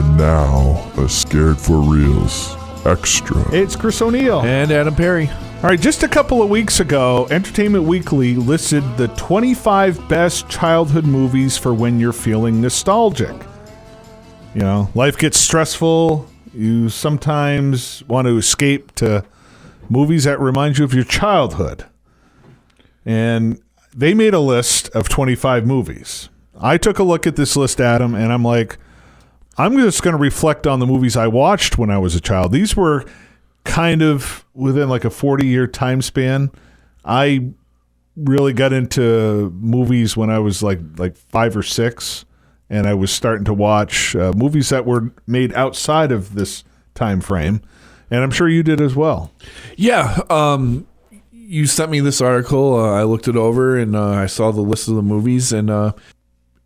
And now, a Scared for Reals Extra. It's Chris O'Neill. And Adam Perry. All right, just a couple of weeks ago, Entertainment Weekly listed the 25 best childhood movies for when you're feeling nostalgic. You know, life gets stressful. You sometimes want to escape to movies that remind you of your childhood. And they made a list of 25 movies. I took a look at this list, Adam, and I'm like, I'm just going to reflect on the movies I watched when I was a child. These were kind of within like a 40-year time span. I really got into movies when I was like 5 or 6, and I was starting to watch movies that were made outside of this time frame, and I'm sure you did as well. Yeah, you sent me this article. I looked it over, and I saw the list of the movies, and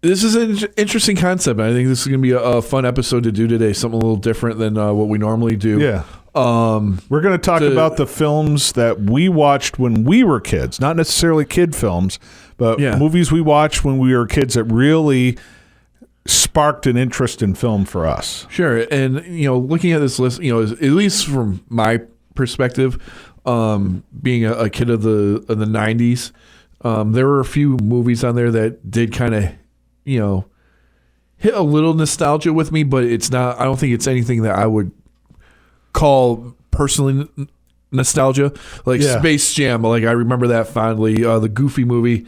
this is an interesting concept. I think this is going to be a fun episode to do today, something a little different than what we normally do. Yeah. We're going to talk about the films that we watched when we were kids, not necessarily kid films, but movies we watched when we were kids that really sparked an interest in film for us. Sure. And, you know, looking at this list, you know, at least from my perspective, being a kid of the 90s, there were a few movies on there that did kind of, you know, hit a little nostalgia with me, but it's not, I don't think it's anything that I would call personally nostalgia. Like Space Jam, like I remember that fondly. The Goofy movie,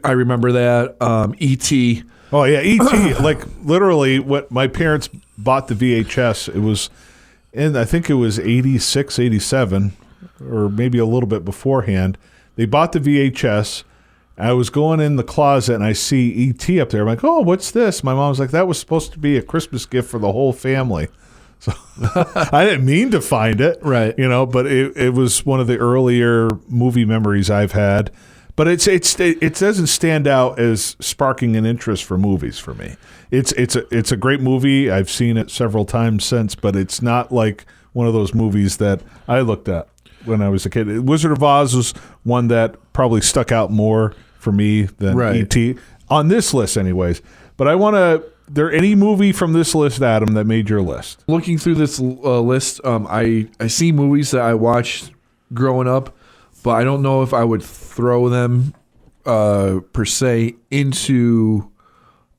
I remember that. E.T. Oh yeah, E.T. Like literally, what my parents bought the VHS. It was, I think it was 86, 87, or maybe a little bit beforehand. They bought the VHS. I was going in the closet and I see E.T. up there. I'm like, oh, what's this? My mom's like, that was supposed to be a Christmas gift for the whole family. So I didn't mean to find it, right? You know, but it was one of the earlier movie memories I've had. But it doesn't stand out as sparking an interest for movies for me. It's a great movie. I've seen it several times since, but it's not like one of those movies that I looked at when I was a kid. Wizard of Oz was one that probably stuck out more for me than E.T. on this list, anyways. But I want to. There any movie from this list, Adam, that made your list? Looking through this list, I see movies that I watched growing up, but I don't know if I would throw them per se into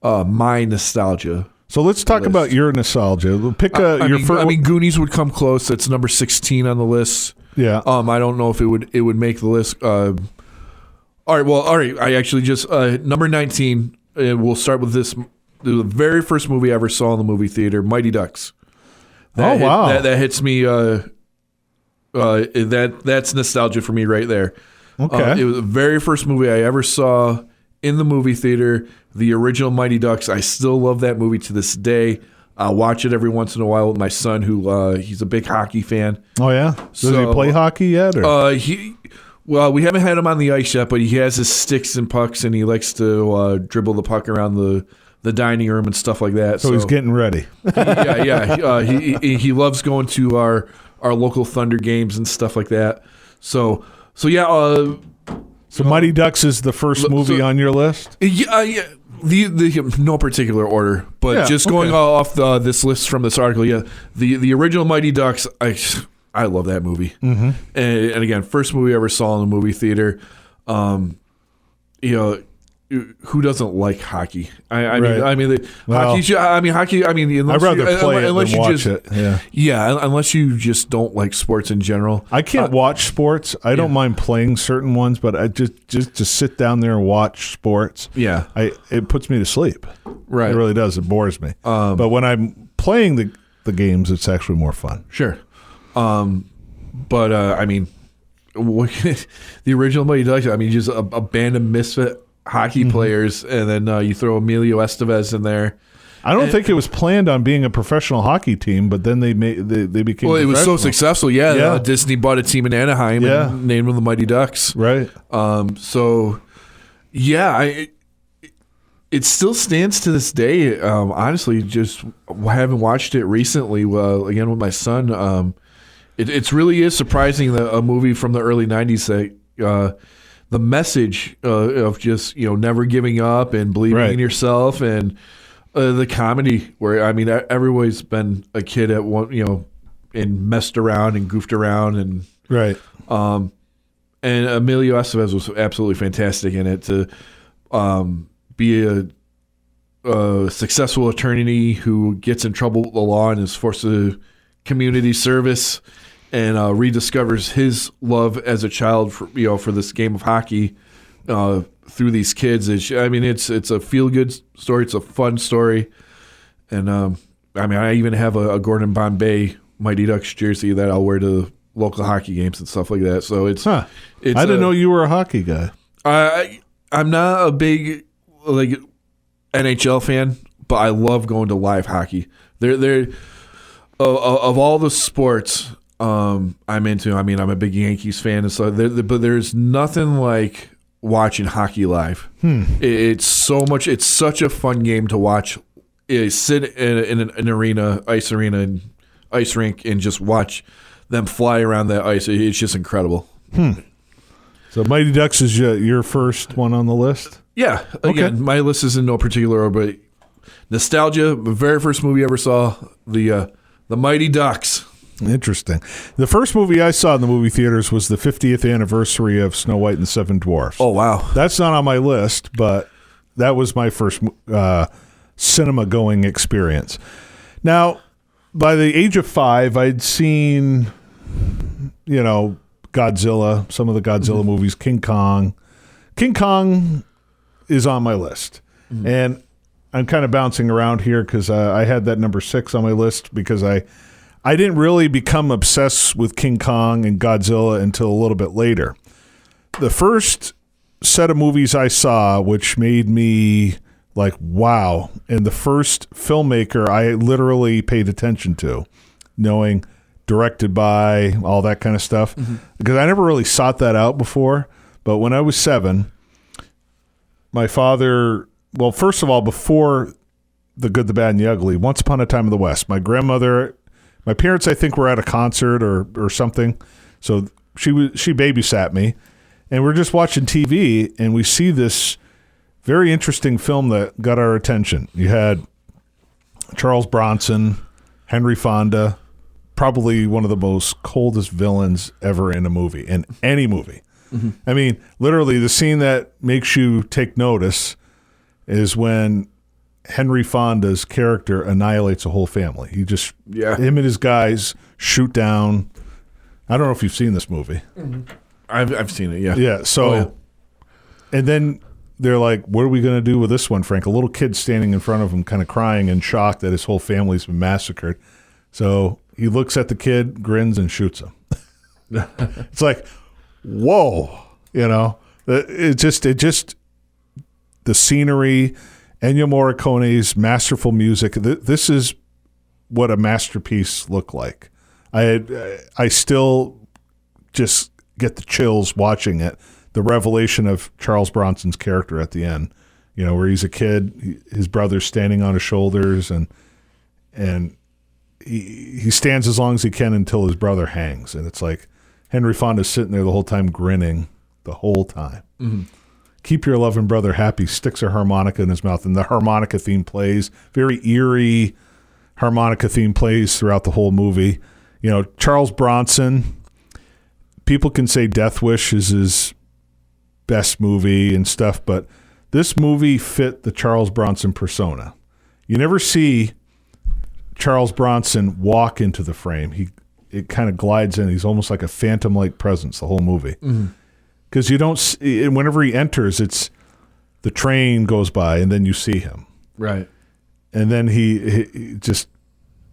my nostalgia. So let's talk about your nostalgia. Pick your first. I mean, Goonies would come close. It's number 16 on the list. Yeah. I don't know if it would make the list. All right. I actually just number 19. We'll start with this. The very first movie I ever saw in the movie theater, Mighty Ducks. Wow. That hits me. That's nostalgia for me right there. Okay. It was the very first movie I ever saw in the movie theater. The original Mighty Ducks. I still love that movie to this day. I watch it every once in a while with my son, who he's a big hockey fan. Oh yeah. Does he play hockey yet? Or? Well, we haven't had him on the ice yet, but he has his sticks and pucks, and he likes to dribble the puck around the dining room and stuff like that. So he's getting ready. He loves going to our local Thunder games and stuff like that. So Mighty Ducks is the first movie on your list? Yeah. The no particular order, but going off this list from this article, the original Mighty Ducks, I love that movie. Mm-hmm. And again, first movie I ever saw in the movie theater. Who doesn't like hockey? Hockey. Hockey. I'd rather play it than watch it. Yeah, unless you just don't like sports in general. I can't watch sports. I don't mind playing certain ones, but I just to sit down there and watch sports. Yeah, it puts me to sleep. Right, it really does. It bores me. But when I'm playing the games, it's actually more fun. Sure. The original Mighty Ducks. Just a band of misfit hockey players, and then you throw Emilio Estevez in there. I don't think it was planned on being a professional hockey team, but then they became. Well, it was so successful. Yeah. Disney bought a team in Anaheim and named them the Mighty Ducks. Right. It still stands to this day. Honestly, just haven't watched it recently. Again with my son. It really is surprising that a movie from the early '90s that. The message of just never giving up and believing in yourself and The comedy where, I mean, everybody's been a kid at one, and messed around and goofed around and Right. and Emilio Estevez was absolutely fantastic in it to be a successful attorney who gets in trouble with the law and is forced to community service and rediscovers his love as a child for this game of hockey through these kids. It's a feel good story. It's a fun story, and I even have a Gordon Bombay Mighty Ducks jersey that I'll wear to local hockey games and stuff like that. So it's I didn't know you were a hockey guy. I'm not a big NHL fan, but I love going to live hockey. They're of all the sports I'm into. I mean, I'm a big Yankees fan, and so but there's nothing like watching hockey live. It's such a fun game to watch. Sit in an arena, ice arena, and ice rink, and just watch them fly around that ice. It's just incredible. So Mighty Ducks is your first one on the list? Yeah. Again, my list is in no particular order, but nostalgia, the very first movie I ever saw, the Mighty Ducks. Interesting. The first movie I saw in the movie theaters was the 50th anniversary of Snow White and the Seven Dwarfs. Oh, wow. That's not on my list, but that was my first cinema-going experience. Now, by the age of 5, I'd seen, Godzilla, some of the Godzilla movies, King Kong. King Kong is on my list. And I'm kind of bouncing around here because I had that number 6 on my list because I didn't really become obsessed with King Kong and Godzilla until a little bit later. The first set of movies I saw, which made me like, wow, and the first filmmaker I literally paid attention to, knowing directed by, all that kind of stuff, because I never really sought that out before. But when I was 7, my father, well, first of all, before The Good, the Bad, and the Ugly, Once Upon a Time in the West, my parents, I think, were at a concert or something. So she babysat me, and we're just watching TV, and we see this very interesting film that got our attention. You had Charles Bronson, Henry Fonda, probably one of the most coldest villains ever in any movie. I mean, literally, the scene that makes you take notice is when Henry Fonda's character annihilates a whole family. He just, him and his guys shoot down. I don't know if you've seen this movie. I've seen it, yeah. Yeah, so, and then they're like, what are we going to do with this one, Frank? A little kid standing in front of him kind of crying in shock that his whole family's been massacred. So he looks at the kid, grins, and shoots him. It's like, whoa, it just the scenery, Ennio Morricone's masterful music. This is what a masterpiece looked like. I still just get the chills watching it. The revelation of Charles Bronson's character at the end, where he's a kid, his brother's standing on his shoulders, and he stands as long as he can until his brother hangs. And it's like Henry Fonda's sitting there the whole time grinning the whole time. Keep your loving brother happy, sticks a harmonica in his mouth, and the harmonica theme plays. Very eerie harmonica theme plays throughout the whole movie. Charles Bronson, people can say Death Wish is his best movie and stuff, but this movie fit the Charles Bronson persona. You never see Charles Bronson walk into the frame. It kind of glides in. He's almost like a phantom-like presence the whole movie. Because you don't see, whenever he enters, it's the train goes by and then you see him. Right. And then he just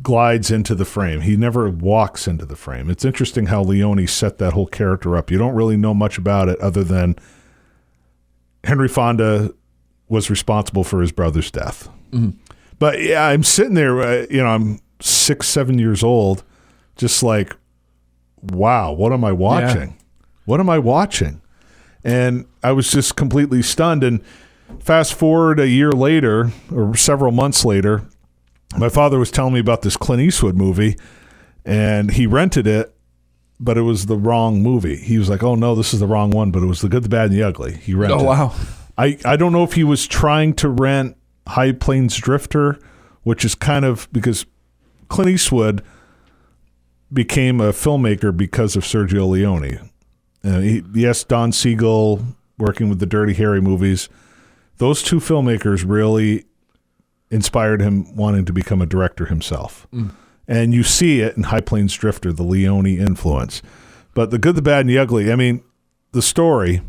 glides into the frame. He never walks into the frame. It's interesting how Leone set that whole character up. You don't really know much about it other than Henry Fonda was responsible for his brother's death. But yeah, I'm sitting there, I'm 6-7 years old, just like, wow, what am I watching? Yeah. What am I watching? And I was just completely stunned. And fast forward a year later, or several months later, my father was telling me about this Clint Eastwood movie, and he rented it, but it was the wrong movie. He was like, oh, no, this is the wrong one, but it was The Good, the Bad, and the Ugly. He rented it. Oh, wow. I don't know if he was trying to rent High Plains Drifter, which is kind of because Clint Eastwood became a filmmaker because of Sergio Leone. Yes, Don Siegel working with the Dirty Harry movies. Those two filmmakers really inspired him wanting to become a director himself. And you see it in High Plains Drifter, the Leone influence. But The Good, the Bad, and the Ugly, I mean, the story,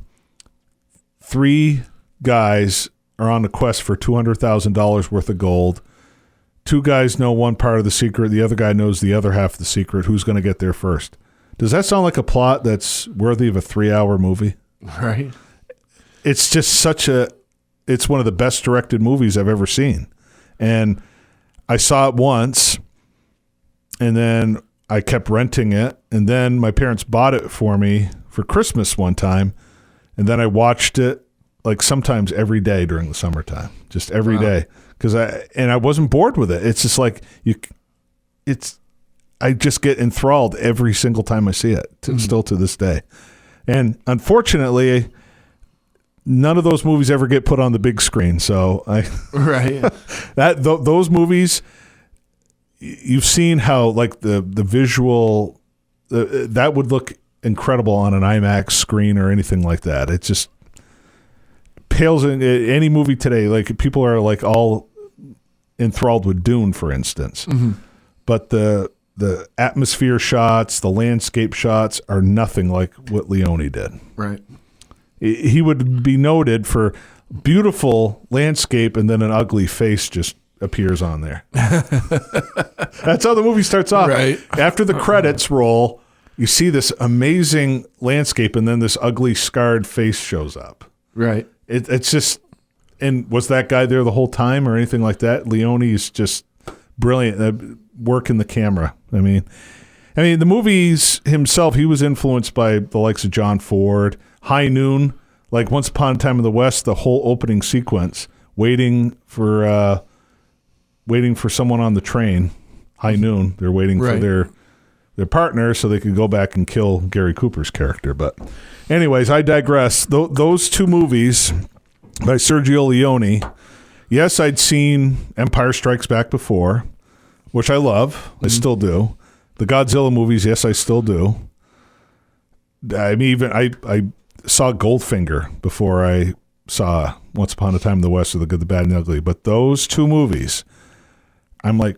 3 guys are on a quest for $200,000 worth of gold. 2 guys know one part of the secret. The other guy knows the other half of the secret. Who's going to get there first? Does that sound like a plot that's worthy of a 3-hour movie? Right. It's just it's one of the best directed movies I've ever seen. And I saw it once, and then I kept renting it, and then my parents bought it for me for Christmas one time, and then I watched it like sometimes every day during the summertime, just every day, because I wasn't bored with it. It's just like I just get enthralled every single time I see it, still to this day. And unfortunately, none of those movies ever get put on the big screen. So those movies, you've seen how like the visual that would look incredible on an IMAX screen or anything like that. It just pales in any movie today. Like people are like all enthralled with Dune, for instance, but the atmosphere shots, the landscape shots are nothing like what Leone did. Right. He would be noted for beautiful landscape and then an ugly face just appears on there. That's how the movie starts off. Right. After the credits roll, you see this amazing landscape and then this ugly scarred face shows up. Right. It's just, and was that guy there the whole time or anything like that? Leone is just brilliant at working the camera. I mean, the movies himself, he was influenced by the likes of John Ford, High Noon, like Once Upon a Time in the West, the whole opening sequence, waiting for someone on the train. High Noon, they're waiting for their partner so they could go back and kill Gary Cooper's character. But anyways, I digress. Those 2 movies by Sergio Leone, yes, I'd seen Empire Strikes Back before, which I love. I still do. The Godzilla movies, yes, I still do. I mean, I saw Goldfinger before I saw Once Upon a Time in the West or The Good, the Bad, and the Ugly. But those 2 movies, I'm like,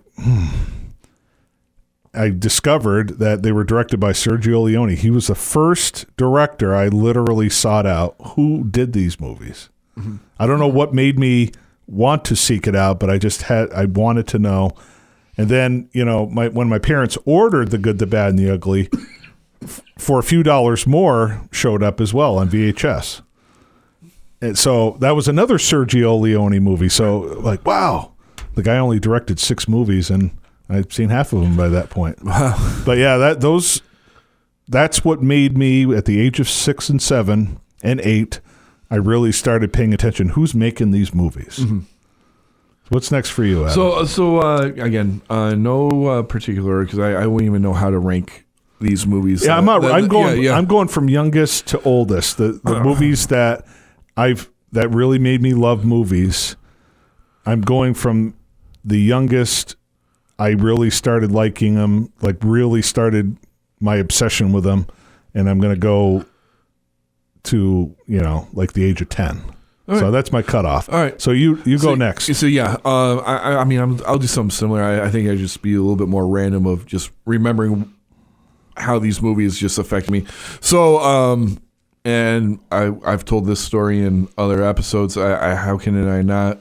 I discovered that they were directed by Sergio Leone. He was the first director I literally sought out who did these movies. I don't know what made me want to seek it out, but I wanted to know. And then, when my parents ordered The Good, the Bad, and the Ugly, for a few dollars more, showed up as well on VHS. And so that was another Sergio Leone movie. So like, wow, the guy only directed 6 movies, and I've seen half of them by that point. Wow. But yeah, that's what made me at the age of 6 and 7 and 8. I really started paying attention. Who's making these movies? What's next for you, Adam? So again, no particular, because I wouldn't even know how to rank these movies. Yeah, I'm going from youngest to oldest. The movies that really made me love movies. I'm going from the youngest. I really started liking them, like really started my obsession with them, and I'm going to go to like the age of 10. Right. So that's my cutoff. All right. So you go next. So yeah, I'll do something similar. I think I just be a little bit more random of just remembering how these movies just affect me. So and I've told this story in other episodes. How can I not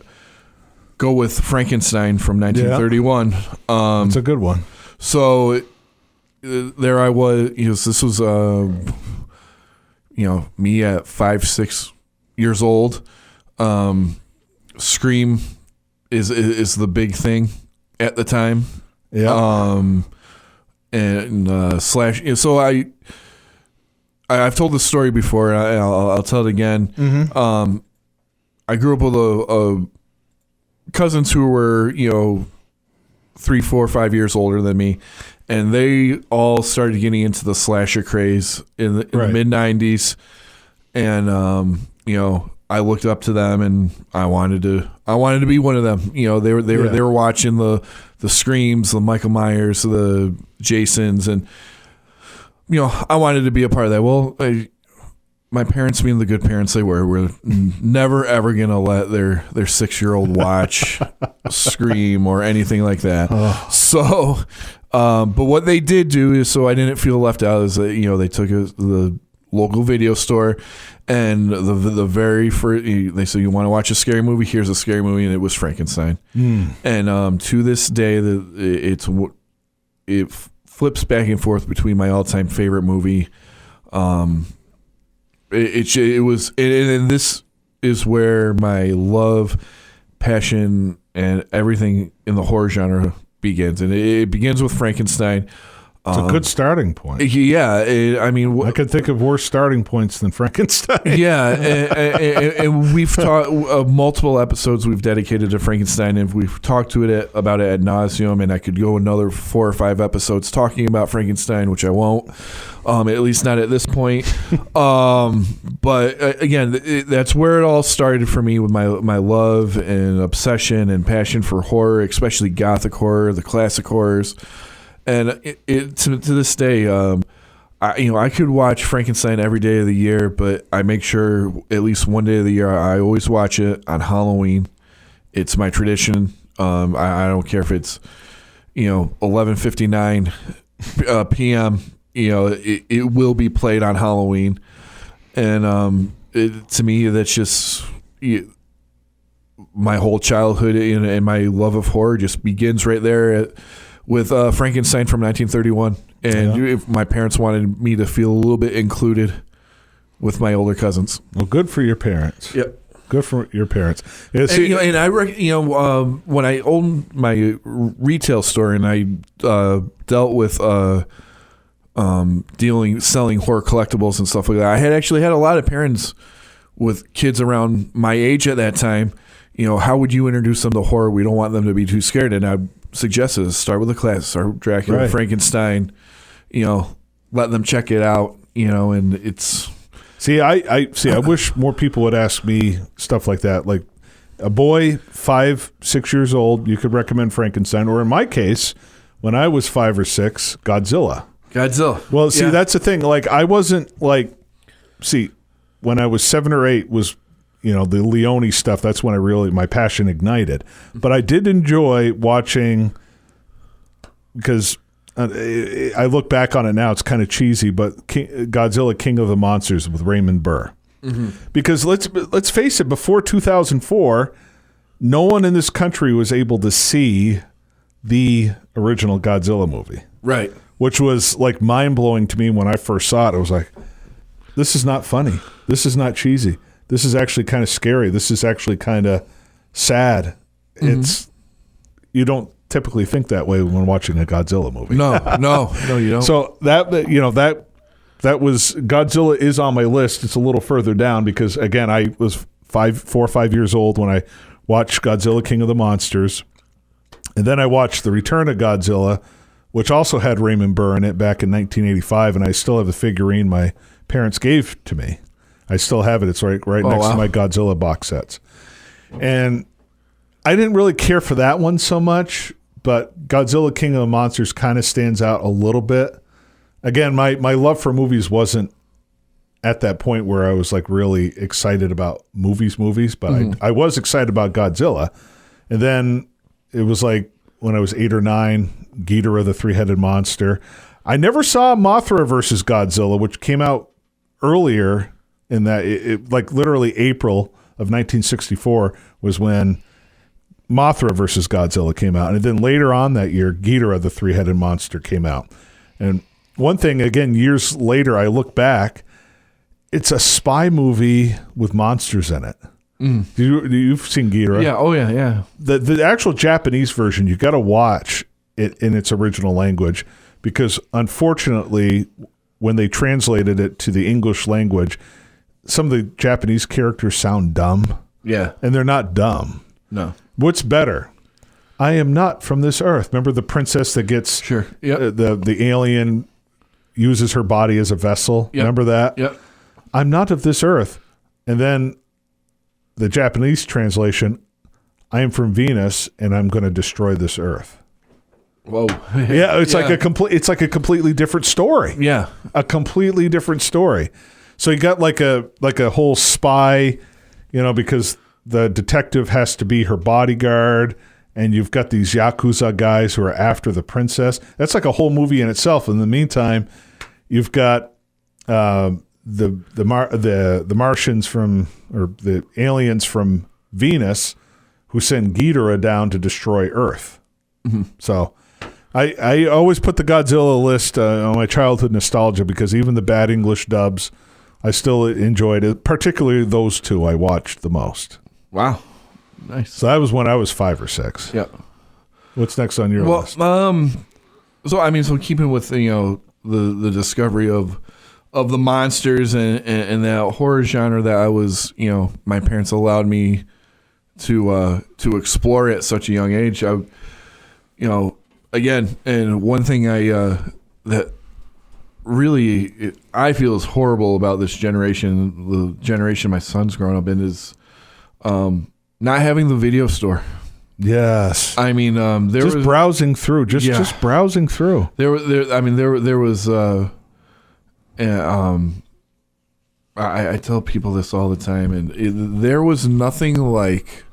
go with Frankenstein from 1931? It's a good one. So there I was. This was me at 5-6 years old. Scream is the big thing at the time. Yeah. And slash. So I've told this story before. I'll tell it again. Mm-hmm. I grew up with cousins who were 3, 4, 5 years older than me, and they all started getting into the slasher craze in the mid 90s, and I looked up to them, and I wanted to be one of them. You know, they were watching the Screams, the Michael Myers, the Jasons, and you know, I wanted to be a part of that. Well, my parents, being the good parents they were never ever gonna let their 6-year-old watch Scream or anything like that. Oh. So, but what they did do is, so I didn't feel left out, is that, you know, they took the local video store, and the very first, they said, you want to watch a scary movie? Here's a scary movie, and it was Frankenstein. And to this day, it flips back and forth between my all-time favorite movie. It was, and this is where my love, passion, and everything in the horror genre begins, and it begins with Frankenstein. It's a good starting point. Yeah, I mean, I could think of worse starting points than Frankenstein. Yeah, and we've talked multiple episodes we've dedicated to Frankenstein, and we've talked about it ad nauseum, and I could go another 4 or 5 episodes talking about Frankenstein, which I won't, at least not at this point. But again, that's where it all started for me, with my love and obsession and passion for horror, especially gothic horror, the classic horrors. And to this day, I could watch Frankenstein every day of the year, but I make sure at least one day of the year I always watch it on Halloween. It's my tradition. I don't care if it's 11:59 p.m. It will be played on Halloween, and to me that's just my whole childhood and my love of horror just begins right there with Frankenstein from 1931. And my parents wanted me to feel a little bit included with my older cousins. Well, good for your parents. Yep. Good for your parents. And I when I owned my retail store, and I dealt with selling horror collectibles and stuff like that, I had actually had a lot of parents with kids around my age at that time. How would you introduce them to horror? We don't want them to be too scared. And I suggested start with a class, start with Dracula, right. Frankenstein, let them check it out, and it's... I wish more people would ask me stuff like that. Like a boy, 5, 6 years old, you could recommend Frankenstein, or in my case, when I was 5 or 6, Godzilla. Well, see, that's the thing. Like, I wasn't when I was 7 or 8 was, the Leone stuff. That's when my passion ignited. But I did enjoy watching, because I look back on it now, it's kind of cheesy, but Godzilla King of the Monsters with Raymond Burr. Mm-hmm. Because let's face it, before 2004, no one in this country was able to see the original Godzilla movie. Right. Which was like mind-blowing to me when I first saw it. I was like, this is not funny. This is not cheesy. This is actually kind of scary. This is actually kind of sad. Mm-hmm. You don't typically think that way when watching a Godzilla movie. No, you don't. So that was Godzilla is on my list. It's a little further down because, again, I was 4 or 5 years old when I watched Godzilla King of the Monsters. And then I watched The Return of Godzilla, which also had Raymond Burr in it back in 1985, and I still have the figurine my parents gave to me. I still have it. It's right next to my Godzilla box sets. And I didn't really care for that one so much, but Godzilla King of the Monsters kind of stands out a little bit. Again, my love for movies wasn't at that point where I was like really excited about movies, but I was excited about Godzilla. And then it was like when I was 8 or 9, Ghidorah, the three-headed monster. I never saw Mothra versus Godzilla, which came out earlier in that, it like literally April of 1964 was when Mothra versus Godzilla came out. And then later on that year, Ghidorah, the three-headed monster, came out. And one thing, again, years later, I look back, it's a spy movie with monsters in it. Mm. You've seen Ghidorah? Yeah. Oh, yeah. The actual Japanese version, you got to watch it in its original language, because unfortunately, when they translated it to the English language, some of the Japanese characters sound dumb. Yeah. And they're not dumb. No. What's better? I am not from this earth. Remember the princess that gets the alien uses her body as a vessel? Yep. Remember that? Yep. I'm not of this earth. And then the Japanese translation, I am from Venus and I'm going to destroy this Earth. Whoa. Yeah, it's like a completely different story. Yeah. A completely different story. So you got like a whole spy, because the detective has to be her bodyguard, and you've got these Yakuza guys who are after the princess. That's like a whole movie in itself. In the meantime, you've got the Martians or the aliens from Venus who send Ghidorah down to destroy Earth. Mm-hmm. So I always put the Godzilla list on my childhood nostalgia, because even the bad English dubs, I still enjoyed it. Particularly those two I watched the most. Wow. Nice. So that was when I was 5 or 6. Yeah. What's next on your list? So keeping with the discovery of the monsters and that horror genre that I was, my parents allowed me to explore at such a young age. Again, and one thing that really I feel is horrible about this generation, the generation my son's grown up in, is not having the video store. Yes. I mean, just browsing through. Just browsing through. There was. I tell people this all the time, and there was nothing like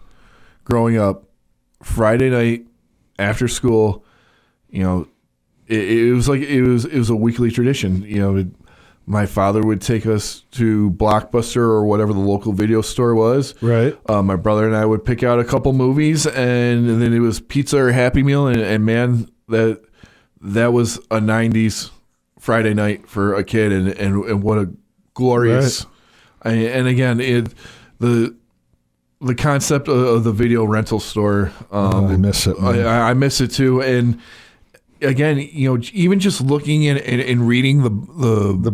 growing up Friday night after school. It was a weekly tradition. My father would take us to Blockbuster or whatever the local video store was. Right. My brother and I would pick out a couple movies, and then it was pizza or Happy Meal, and man, that was a 90s Friday night for a kid, and what a glorious. Right. And again, the concept of the video rental store. I miss it. I miss it too, and again, even just looking in and reading the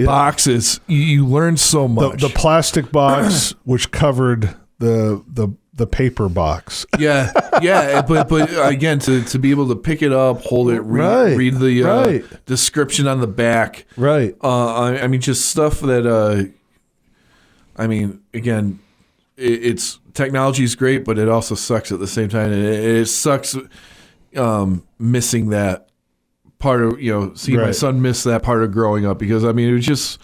boxes, you learn so much. The plastic box, which covered the paper box. Yeah, but again, to be able to pick it up, hold it, read the description on the back. Right. I mean, just stuff that. Again, it's technology is great, but it also sucks at the same time. And it sucks. Missing that part of seeing my son miss that part of growing up, because it was just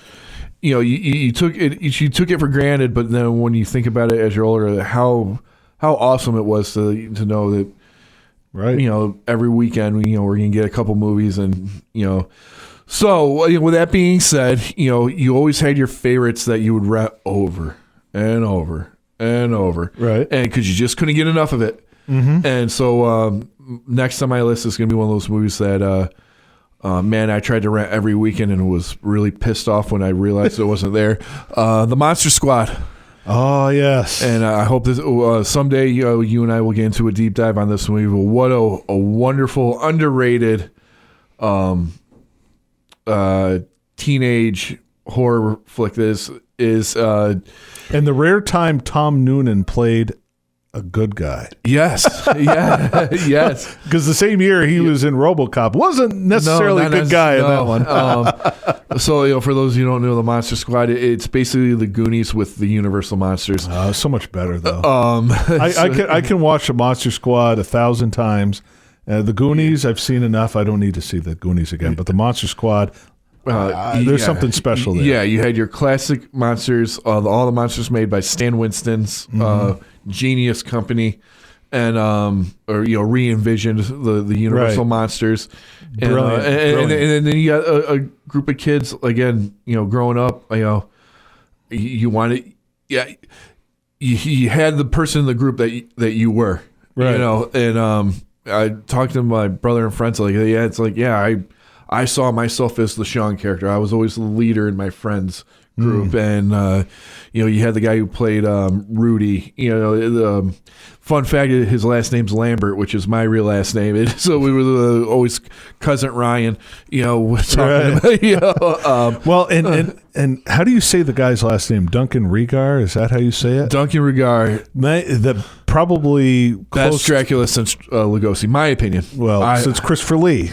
you took it for granted, but then when you think about it as you're older, how awesome it was to know that every weekend we're gonna get a couple movies, and so with that being said, you always had your favorites that you would rent over and over and over, right? And because you just couldn't get enough of it. Mm-hmm. And so next on my list is going to be one of those movies that, I tried to rent every weekend and was really pissed off when I realized it wasn't there. The Monster Squad. Oh, yes. And I hope this someday you and I will get into a deep dive on this movie. But what a wonderful, underrated teenage horror flick this is. And the rare time Tom Noonan played a good guy. Yes. Yeah. Yes. Because the same year he was in RoboCop. Wasn't necessarily a good guy in that one. So, for those who don't know the Monster Squad, it's basically the Goonies with the Universal monsters. So much better, though. I can watch the Monster Squad 1,000 times. The Goonies, I've seen enough. I don't need to see the Goonies again. But the Monster Squad, there's something special there. Yeah, you had your classic monsters, all the monsters made by Stan Winston's genius company, and re-envisioned the Universal monsters. Brilliant. And then you got a group of kids, again, growing up, you wanted, you had the person in the group that you were, right. And I talked to my brother and friends, I saw myself as the Sean character. I was always the leader in my friends group, and you had the guy who played Rudy. The fun fact is his last name's Lambert, which is my real last name. So we were always cousin Ryan. Talking about, well, and how do you say the guy's last name? Duncan Regar? Is that how you say it? Duncan Regar. The probably best Dracula since Lugosi, my opinion. Well, since Christopher Lee.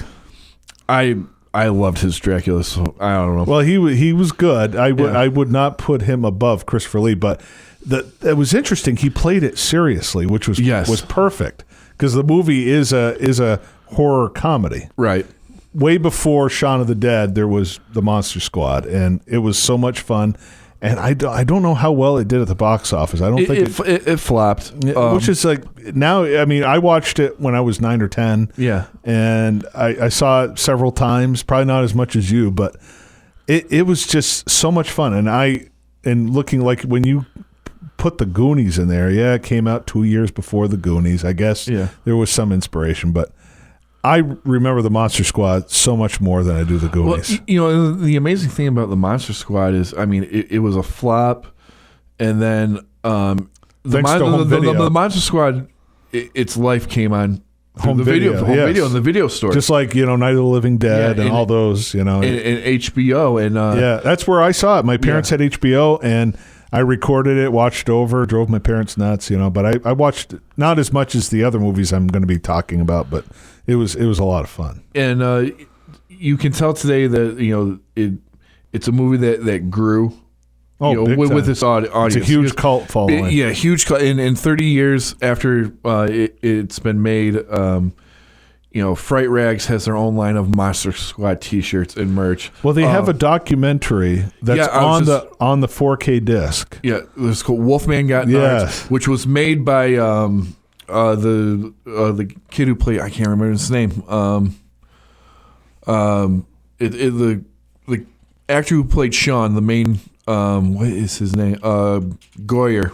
I loved his Dracula, so I don't know. Well, he was good. I would not put him above Christopher Lee, but It was interesting. He played it seriously, which was perfect because the movie is a horror comedy. Right. Way before Shaun of the Dead, there was the Monster Squad, and it was so much fun. And I don't know how well it did at the box office. I don't think it flopped. Which is like now. I mean, I watched it when I was 9 or 10. Yeah, and I saw it several times. Probably not as much as you, but it was just so much fun. And looking like when you put the Goonies in there, it came out 2 years before the Goonies. I guess there was some inspiration, but I remember the Monster Squad so much more than I do the Goonies. Well, the amazing thing about the Monster Squad is, I mean, it was a flop, and then the Monster Squad, its life came on home video in the video store, just like Night of the Living Dead and all those, and HBO, and that's where I saw it. My parents had HBO, and I recorded it, watched over, drove my parents nuts, But I watched not as much as the other movies I'm going to be talking about, but it was a lot of fun. And you can tell today that it's a movie that grew. With its audience. It's a huge cult following. Huge cult. In 30 years after it's been made, Fright Rags has their own line of Monster Squad T-shirts and merch. Well, they have a documentary that's on the 4K disc. Yeah, it's called Wolfman Got Nards, which was made by the kid who played, I can't remember his name. The actor who played Sean, the main. What is his name? Goyer.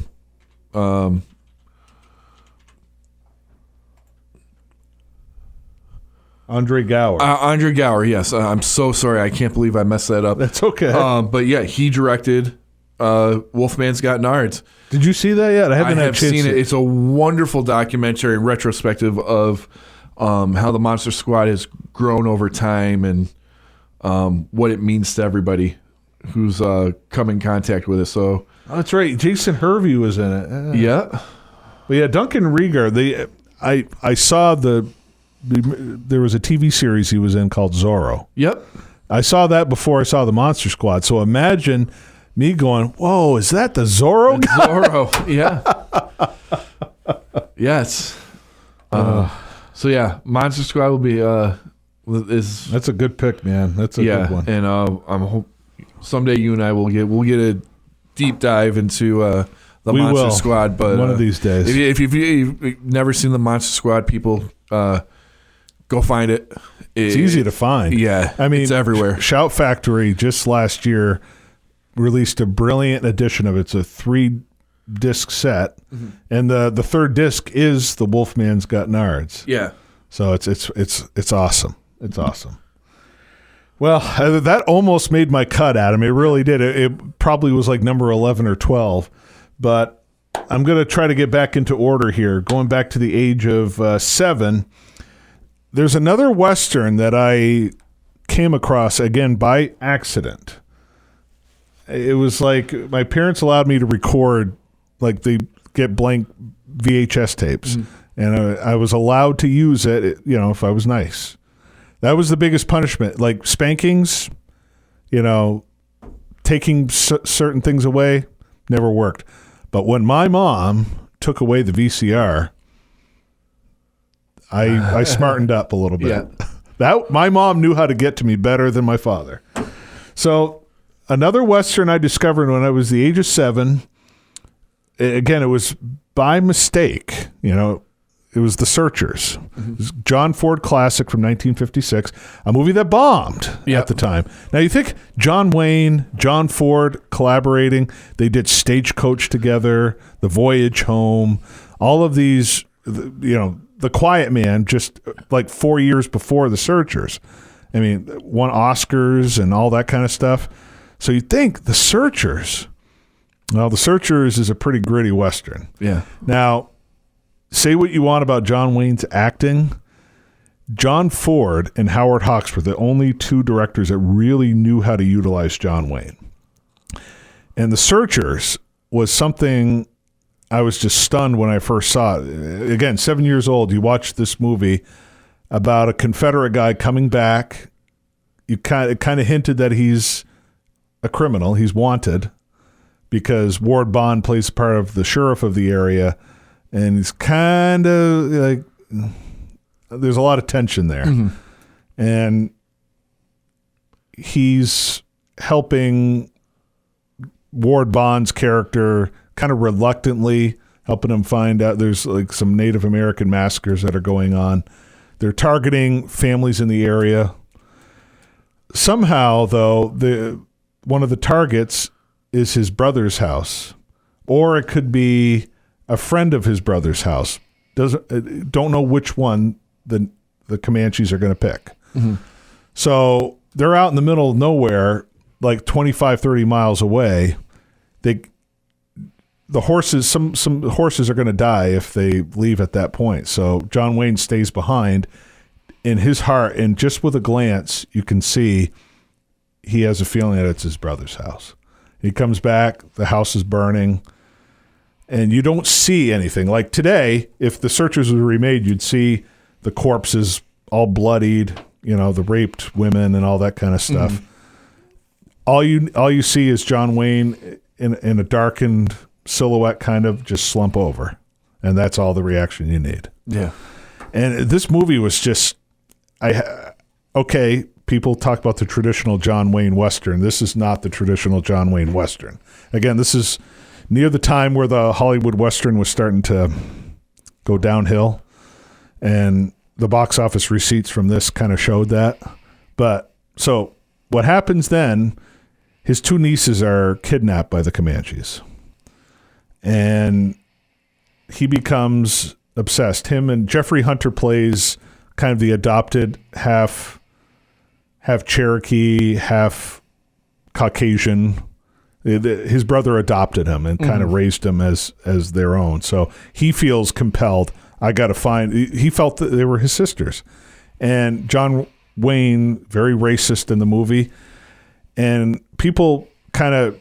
Andre Gower. Andre Gower, yes. I'm so sorry. I can't believe I messed that up. That's okay. But yeah, he directed Wolfman's Got Nards. Did you see that yet? I haven't seen it. It's a wonderful documentary and retrospective of how the Monster Squad has grown over time and what it means to everybody who's come in contact with it. So that's right. Jason Hervey was in it. Yeah. But yeah, Duncan Rieger, I saw there was a TV series he was in called Zorro. Yep. I saw that before I saw the Monster Squad. So imagine me going, whoa, is that the Zorro guy? Zorro, yeah. Yes. So yeah, Monster Squad will be that's a good pick, man. That's a good one. And I'm someday you and I will get a deep dive into the Monster Squad. But one of these days, if you've never seen the Monster Squad, people go find it. It's easy to find. Yeah, I mean, it's everywhere. Shout Factory just last year released a brilliant edition of it. It's a 3-disc set, and the third disc is the Wolfman's Got Nards. Yeah. So it's awesome. It's awesome. Well, that almost made my cut, Adam. It really did. It probably was like number 11 or 12, but I'm going to try to get back into order here. Going back to the age of 7, there's another Western that I came across, again, by accident. It was like my parents allowed me to record, like they get blank VHS tapes, and I was allowed to use it, if I was nice. That was the biggest punishment. Like spankings, taking certain things away never worked. But when my mom took away the VCR, I smartened up a little bit. Yeah. My mom knew how to get to me better than my father. So another Western I discovered when I was the age of 7, again, it was by mistake, it was The Searchers. It was John Ford classic from 1956, a movie that bombed at the time. Now you think John Wayne, John Ford collaborating, they did Stagecoach together, The Voyage Home, all of these, The Quiet Man just like 4 years before The Searchers. I mean, won Oscars and all that kind of stuff. So you think The Searchers, well, The Searchers is a pretty gritty Western. Yeah. Now, say what you want about John Wayne's acting. John Ford and Howard Hawks were the only 2 directors that really knew how to utilize John Wayne. And The Searchers was something I was just stunned when I first saw it. Again, 7 years old, you watch this movie about a Confederate guy coming back. It kind of hinted that he's a criminal, he's wanted. because Ward Bond plays part of the sheriff of the area, and he's kind of like, there's a lot of tension there. And he's helping Ward Bond's character kind of reluctantly, helping him find out there's like some Native American massacres that are going on. They're targeting families in the area. Somehow, though, one of the targets is his brother's house, or it could be a friend of his brother's house. Don't know which one the Comanches are going to pick. So they're out in the middle of nowhere, like 25, 30 miles away. The horses, some horses are going to die if they leave at that point. So John Wayne stays behind. In his heart, and just with a glance, you can see he has a feeling that it's his brother's house. He comes back, the house is burning, and you don't see anything. Like today, if the searches were remade, you'd see the corpses all bloodied, the raped women and all that kind of stuff. All you see is John Wayne in a darkened silhouette, kind of just slump over, and that's all the reaction you need. Yeah. And this movie was just, people talk about the traditional John Wayne Western. This is not the traditional John Wayne Western. Again, this is near the time where the Hollywood Western was starting to go downhill, and the box office receipts from this kind of showed that. But so what happens then, his two nieces are kidnapped by the Comanches, and he becomes obsessed. Him and Jeffrey Hunter plays kind of the adopted half Cherokee, half Caucasian. His brother adopted him and kind of raised him as their own. So he feels compelled. I got to find. He felt that they were his sisters, and John Wayne, very racist in the movie, and people kind of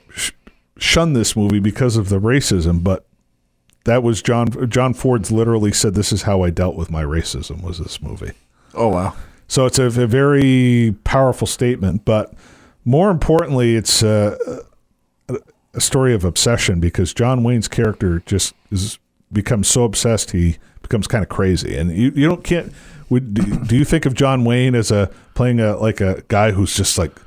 shun this movie because of the racism, but. That was John Ford's literally said, "This is how I dealt with my racism," was this movie. Oh, wow. So it's a very powerful statement, but more importantly, it's a story of obsession, because John Wayne's character just becomes so obsessed he becomes kind of crazy. And do you think of John Wayne as playing a guy who's just like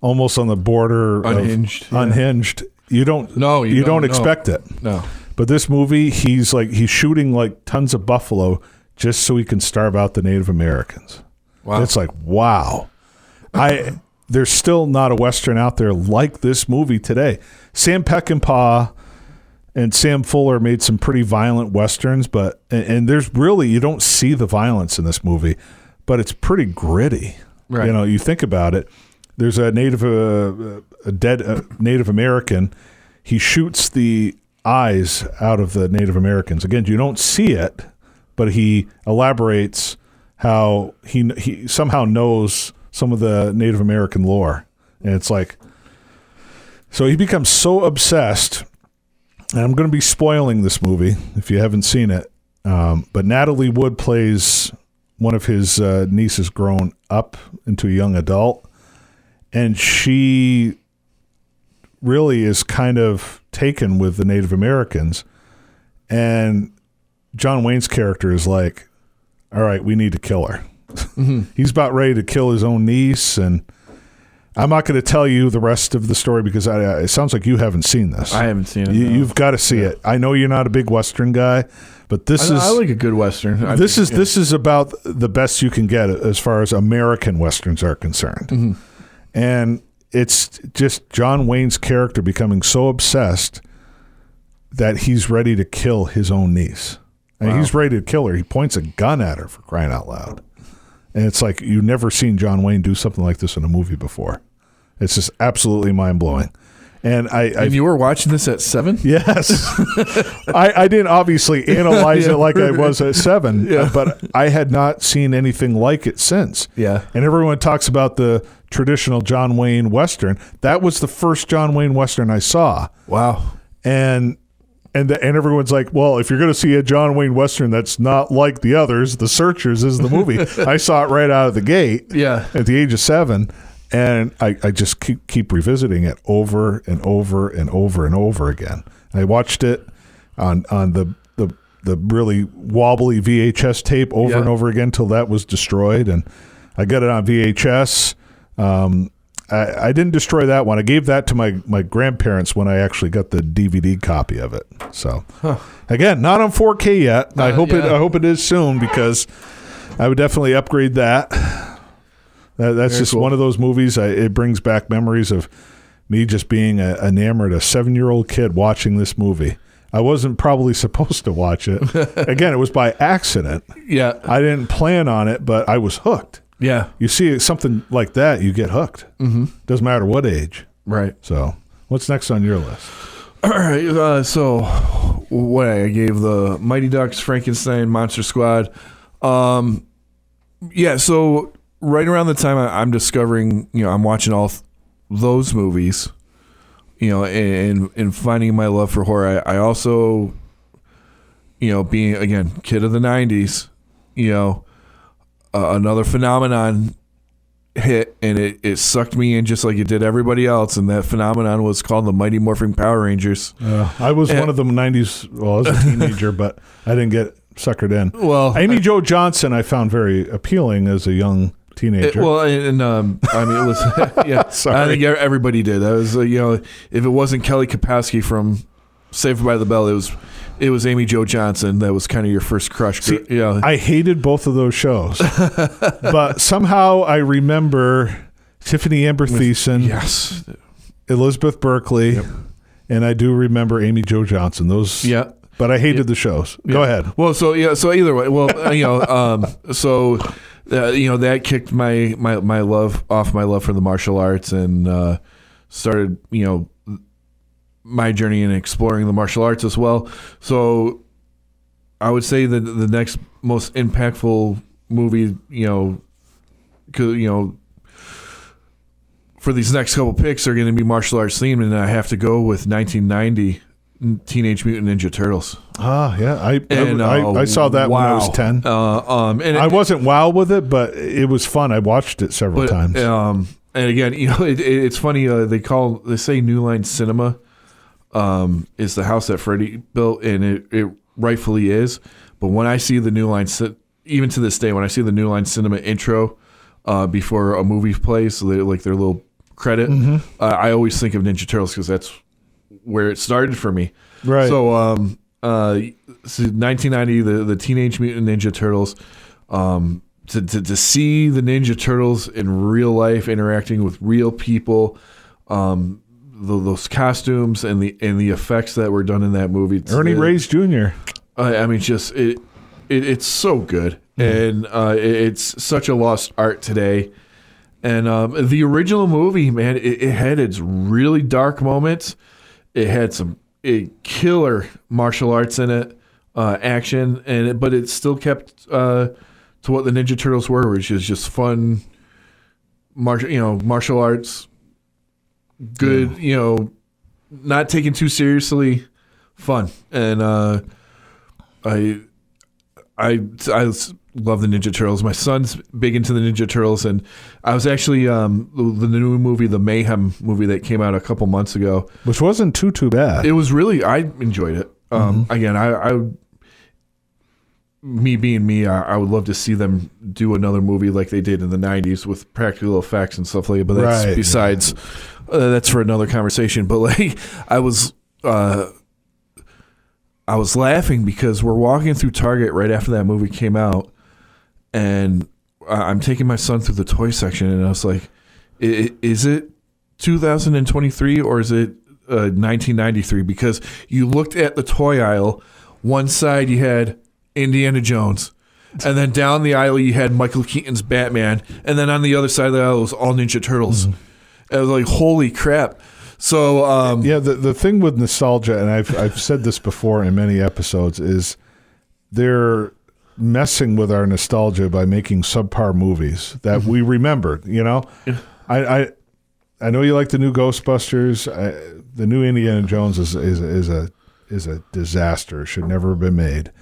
almost on the border unhinged? Unhinged. You don't. No, you don't expect it. No. But this movie, he's shooting like tons of buffalo just so he can starve out the Native Americans. Wow. It's like, wow. There's still not a Western out there like this movie today. Sam Peckinpah and Sam Fuller made some pretty violent Westerns, but there's really, you don't see the violence in this movie, but it's pretty gritty. Right. You think about it. There's a dead Native American. He shoots the eyes out of the Native Americans. Again, you don't see it, but he elaborates how he somehow knows some of the Native American lore. And it's like, so he becomes so obsessed, and I'm going to be spoiling this movie if you haven't seen it, but Natalie Wood plays one of his nieces grown up into a young adult, and she really is kind of taken with the Native Americans, and John Wayne's character is like, all right, we need to kill her. He's about ready to kill his own niece, and I'm not going to tell you the rest of the story because it sounds like you haven't seen this. I haven't seen it. You've got to see it. I know you're not a big Western guy, but I like a good Western. This is about the best you can get as far as American Westerns are concerned. And it's just John Wayne's character becoming so obsessed that he's ready to kill his own niece. And he's ready to kill her. He points a gun at her, for crying out loud. And it's like, you've never seen John Wayne do something like this in a movie before. It's just absolutely mind-blowing. And you were watching this at 7? Yes. I didn't obviously analyze it like I was at 7, but I had not seen anything like it since. Yeah. And everyone talks about the traditional John Wayne Western. That was the first John Wayne Western I saw. Wow. And everyone's like, well, if you're going to see a John Wayne Western that's not like the others, The Searchers is the movie. I saw it right out of the gate at the age of 7. And I just keep revisiting it over and over and over and over again. I watched it on the really wobbly VHS tape over and over again till that was destroyed, and I got it on VHS. I didn't destroy that one. I gave that to my grandparents when I actually got the DVD copy of it. So again, not on 4K yet. I hope it is soon, because I would definitely upgrade that. That's very just cool. One of those movies. It brings back memories of me just being enamored, a 7-year-old kid watching this movie. I wasn't probably supposed to watch it. Again, it was by accident. Yeah. I didn't plan on it, but I was hooked. Yeah. You see something like that, you get hooked. Mm-hmm. Doesn't matter what age. Right. So what's next on your list? All right. So what I gave the Mighty Ducks, Frankenstein, Monster Squad. So right around the time I'm discovering, I'm watching all those movies, and finding my love for horror. I also, being, again, kid of the 90s, another phenomenon hit, and it sucked me in just like it did everybody else, and that phenomenon was called the Mighty Morphin Power Rangers. I was one of the 90s, well, I was a teenager, but I didn't get suckered in. Well, Amy Jo Johnson I found very appealing as a young teenager. Listen, yeah, I think everybody did. That was, if it wasn't Kelly Kapowski from Saved by the Bell, it was Amy Jo Johnson that was kind of your first crush. See, I hated both of those shows, but somehow I remember Tiffany Amber Thiessen, yes, Elizabeth Berkley, and I do remember Amy Jo Johnson. Those, but I hated the shows. Go ahead. Well, so either way, that kicked my love for the martial arts, and started my journey in exploring the martial arts as well. So I would say that the next most impactful movie, for these next couple picks are going to be martial arts themed, and I have to go with 1990 Teenage Mutant Ninja Turtles. Yeah, I saw that when I was 10. And I wasn't wow with it, but it was fun. I watched it several times. And again, it's funny. They say New Line Cinema is the house that Freddie built, and it rightfully is. But when I see the New Line, even to this day, when I see the New Line Cinema intro before a movie plays, so their little credit, I always think of Ninja Turtles, because that's where it started for me. Right. So, 1990, the Teenage Mutant Ninja Turtles. To see the Ninja Turtles in real life, interacting with real people, those costumes and the effects that were done in that movie. Ernie Reyes Jr. Just it's so good, and it's such a lost art today. And the original movie, man, it had its really dark moments. It had some killer martial arts in it, action, but it still kept to what the Ninja Turtles were, which is just fun, martial arts. Good, not taken too seriously, fun, and I love the Ninja Turtles. My son's big into the Ninja Turtles, and I was actually the new movie, the Mayhem movie that came out a couple months ago, which wasn't too bad. It was really, I enjoyed it. Again, I me being me, I would love to see them do another movie like they did in the 90s with practical effects and stuff like that. But that's besides. That's for another conversation. But I was laughing because we're walking through Target right after that movie came out, and I'm taking my son through the toy section, and I was like, "Is it 2023 or is it 1993?" Because you looked at the toy aisle, one side you had Indiana Jones, and then down the aisle you had Michael Keaton's Batman, and then on the other side of the aisle was all Ninja Turtles. Mm-hmm. I was like, holy crap. So the thing with nostalgia, and I've said this before in many episodes, is they're messing with our nostalgia by making subpar movies that we remembered. I know you like the new Ghostbusters. The new Indiana Jones is a disaster. It should never have been made.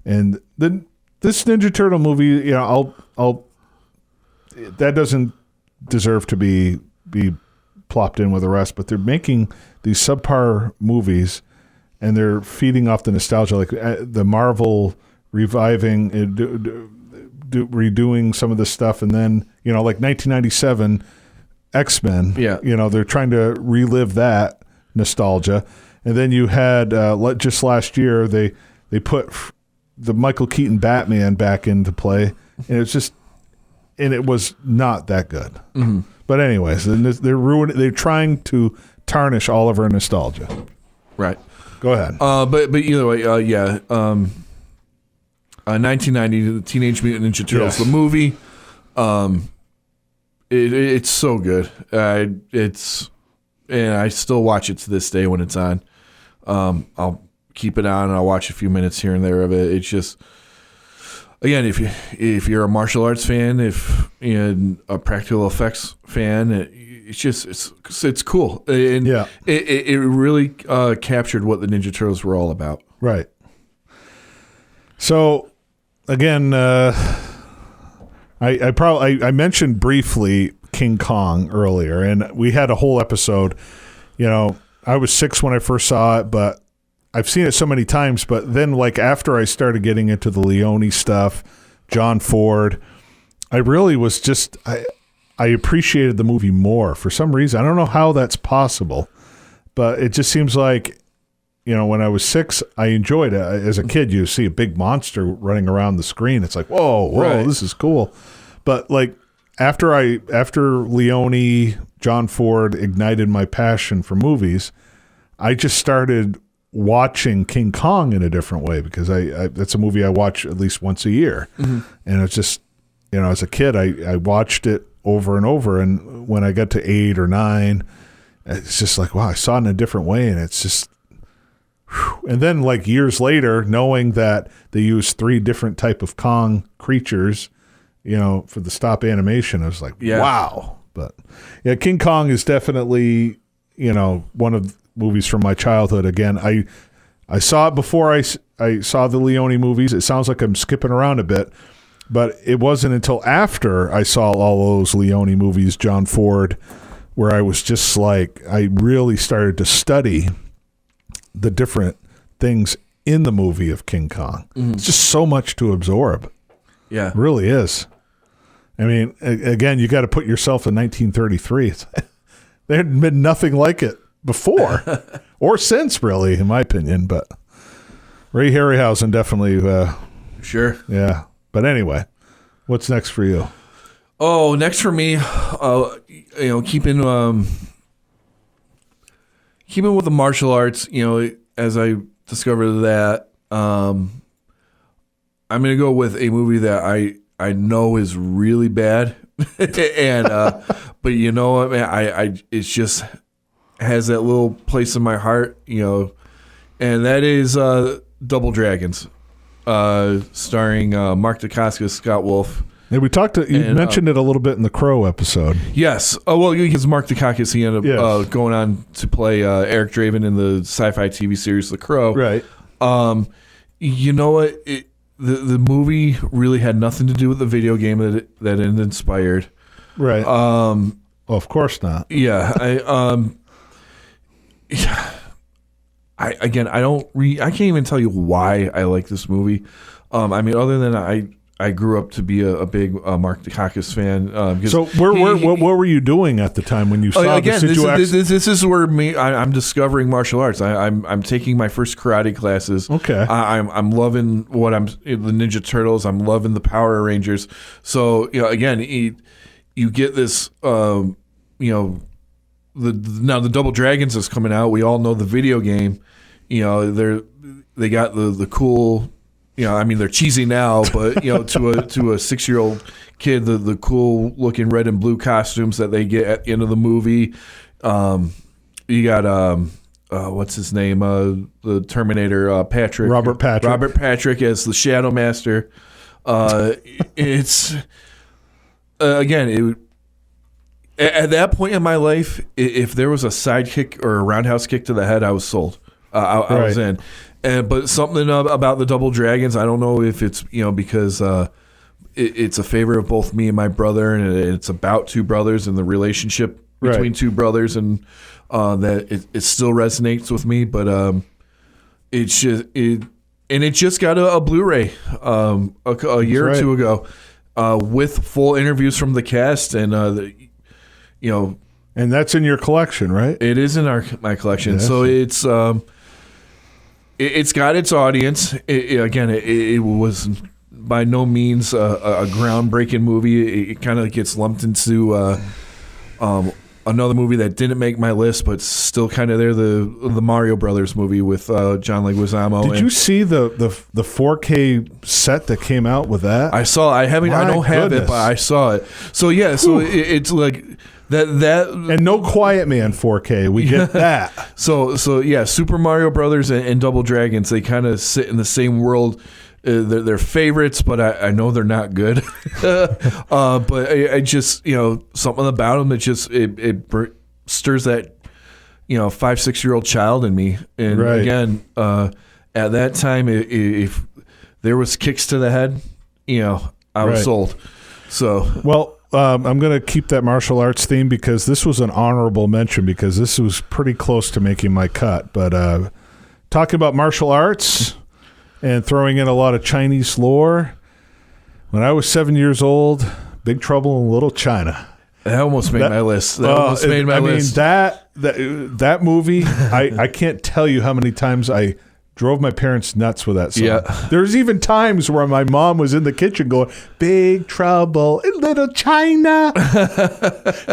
And then this Ninja Turtle movie, that doesn't deserve to be plopped in with the rest, but they're making these subpar movies and they're feeding off the nostalgia, like the Marvel reviving and redoing some of the stuff, and then like 1997 X-Men. Yeah, they're trying to relive that nostalgia, and then you had just last year they put the Michael Keaton Batman back into play, and it was not that good. Mm-hmm. But anyways, they're trying to tarnish all of our nostalgia. Right. Go ahead. But either way, 1990, the Teenage Mutant Ninja Turtles, the movie. It's so good. And I still watch it to this day when it's on. I'll keep it on and I'll watch a few minutes here and there of it. It's just, again, if you're a martial arts fan, if you're a practical effects fan, it's cool. And it really captured what the Ninja Turtles were all about. Right. So again, I mentioned briefly King Kong earlier, and we had a whole episode. I was 6 when I first saw it, but I've seen it so many times. But then, like, after I started getting into the Leone stuff, John Ford, I really was just I appreciated the movie more for some reason. I don't know how that's possible, but it just seems like, when I was 6, I enjoyed it. As a kid, you see a big monster running around the screen. It's like, whoa, right. This is cool. But like after Leone, John Ford ignited my passion for movies, I just started watching King Kong in a different way, because that's a movie I watch at least once a year. Mm-hmm. And it's just, as a kid, I watched it over and over. And when I got to 8 or 9, it's just like, wow, I saw it in a different way. And it's just, and then like years later, knowing that they use 3 different type of Kong creatures, for the stop animation, I was like, wow. But yeah, King Kong is definitely, one of the movies from my childhood. Again, I saw it before I saw the Leone movies. It sounds like I'm skipping around a bit, but it wasn't until after I saw all those Leone movies, John Ford, where I was just like, I really started to study the different things in the movie of King Kong. Mm-hmm. It's just so much to absorb. Yeah. It really is. I mean, again, you got to put yourself in 1933. There had been nothing like it before or since, really, in my opinion. But Ray Harryhausen definitely. Sure. Yeah. But anyway, what's next for you? Oh, next for me, keeping with the martial arts, as I discovered that, I'm going to go with a movie that I know is really bad, and but what, man, I it just has that little place in my heart, and that is Double Dragons, starring Mark Dacascos, Scott Wolf. Yeah, we talked. You mentioned it a little bit in the Crow episode. Yes. Oh well, because Mark Dacascos, he ended up going on to play Eric Draven in the sci-fi TV series The Crow. Right. You know what? The movie really had nothing to do with the video game that it inspired. Right. Well, of course not. Yeah. I can't even tell you why I like this movie. I mean, other than I grew up to be a big Mark Dacascos fan. So what were you doing at the time when you saw this? This is where I'm discovering martial arts. I'm taking my first karate classes. Okay. I'm loving the Ninja Turtles. I'm loving the Power Rangers. So again, you get this. Now the Double Dragons is coming out. We all know the video game. They got the cool. They're cheesy now, but to a 6-year-old kid, the cool looking red and blue costumes that they get at the end of the movie. You got what's his name? The Terminator, Patrick. Robert Patrick as the Shadow Master. It's again, at that point in my life, if there was a sidekick or a roundhouse kick to the head, I was sold. I was in. But something about the Double Dragons, I don't know if it's because it's a favor of both me and my brother, and it's about two brothers and the relationship between two brothers, and that it still resonates with me. But it's just it just got a Blu-ray a year or two ago with full interviews from the cast, and and that's in your collection, right? It is in my collection. Yes. So it's got its audience. It was by no means a groundbreaking movie. It kind of gets lumped into another movie that didn't make my list, but still kind of there. The Mario Brothers movie with John Leguizamo. Did you see the 4K set that came out with that? I saw. I don't have it, but I saw it. So yeah. So it's like. That and no Quiet Man 4K, we get that. So yeah, Super Mario Brothers and Double Dragons, they kind of sit in the same world. They're favorites, but I know they're not good. But I just something about them that just it stirs that 5-6-year-old child in me. And again, at that time, if there was kicks to the head, I was sold. So well. I'm going to keep that martial arts theme because this was an honorable mention because this was pretty close to making my cut. But talking about martial arts and throwing in a lot of Chinese lore, when I was 7 years old, Big Trouble in Little China. That almost made my list. That movie, I can't tell you how many times I drove my parents nuts with that song. Yeah. There's even times where my mom was in the kitchen going, Big Trouble in Little China.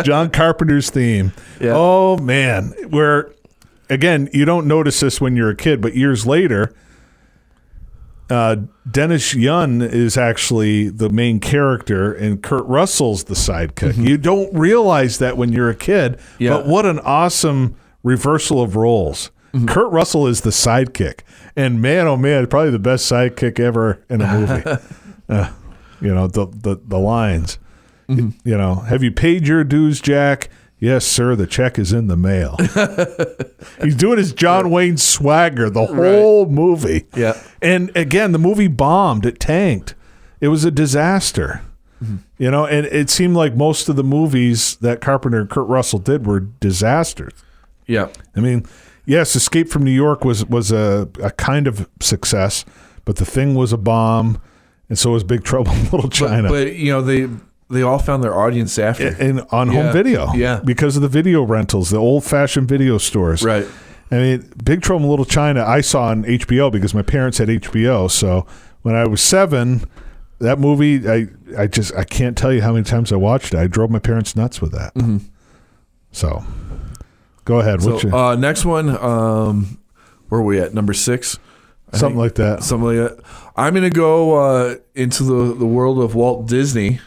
John Carpenter's theme. Yeah. Oh, man. Where, again, you don't notice this when you're a kid, but years later, Dennis Yun is actually the main character and Kurt Russell's the sidekick. Mm-hmm. You don't realize that when you're a kid, but what an awesome reversal of roles. Mm-hmm. Kurt Russell is the sidekick, and man, oh man, probably the best sidekick ever in a movie. The lines. Mm-hmm. Have you paid your dues, Jack? Yes, sir. The check is in the mail. He's doing his John Wayne swagger the whole movie. Yeah, and again, the movie bombed. It tanked. It was a disaster. Mm-hmm. And it seemed like most of the movies that Carpenter and Kurt Russell did were disasters. Yeah, I mean. Yes, Escape from New York was a kind of success, but The Thing was a bomb, and so was Big Trouble in Little China. But they all found their audience after. And on home video. Yeah. Because of the video rentals, the old-fashioned video stores. Right. I mean, Big Trouble in Little China I saw on HBO because my parents had HBO, so when I was 7, that movie, I can't tell you how many times I watched it. I drove my parents nuts with that. Mm-hmm. So... Go ahead. So, next one, where are we at? Number 6? Something like that. I'm going to go into the world of Walt Disney.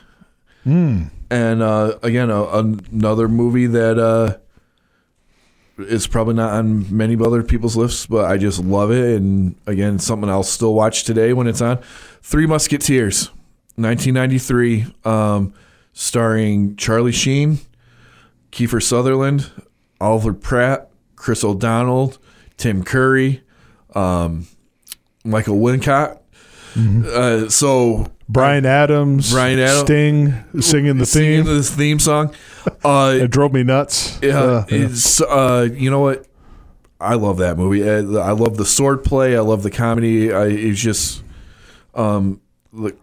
And again, another movie that is probably not on many other people's lists, but I just love it. And again, something I'll still watch today when it's on. Three Musketeers, 1993, starring Charlie Sheen, Kiefer Sutherland, Oliver Pratt, Chris O'Donnell, Tim Curry, Michael Wincott. Mm-hmm. Brian Adams, Sting singing the theme song. It drove me nuts. It's you know what? I love that movie. I love the swordplay. I love the comedy. It's just the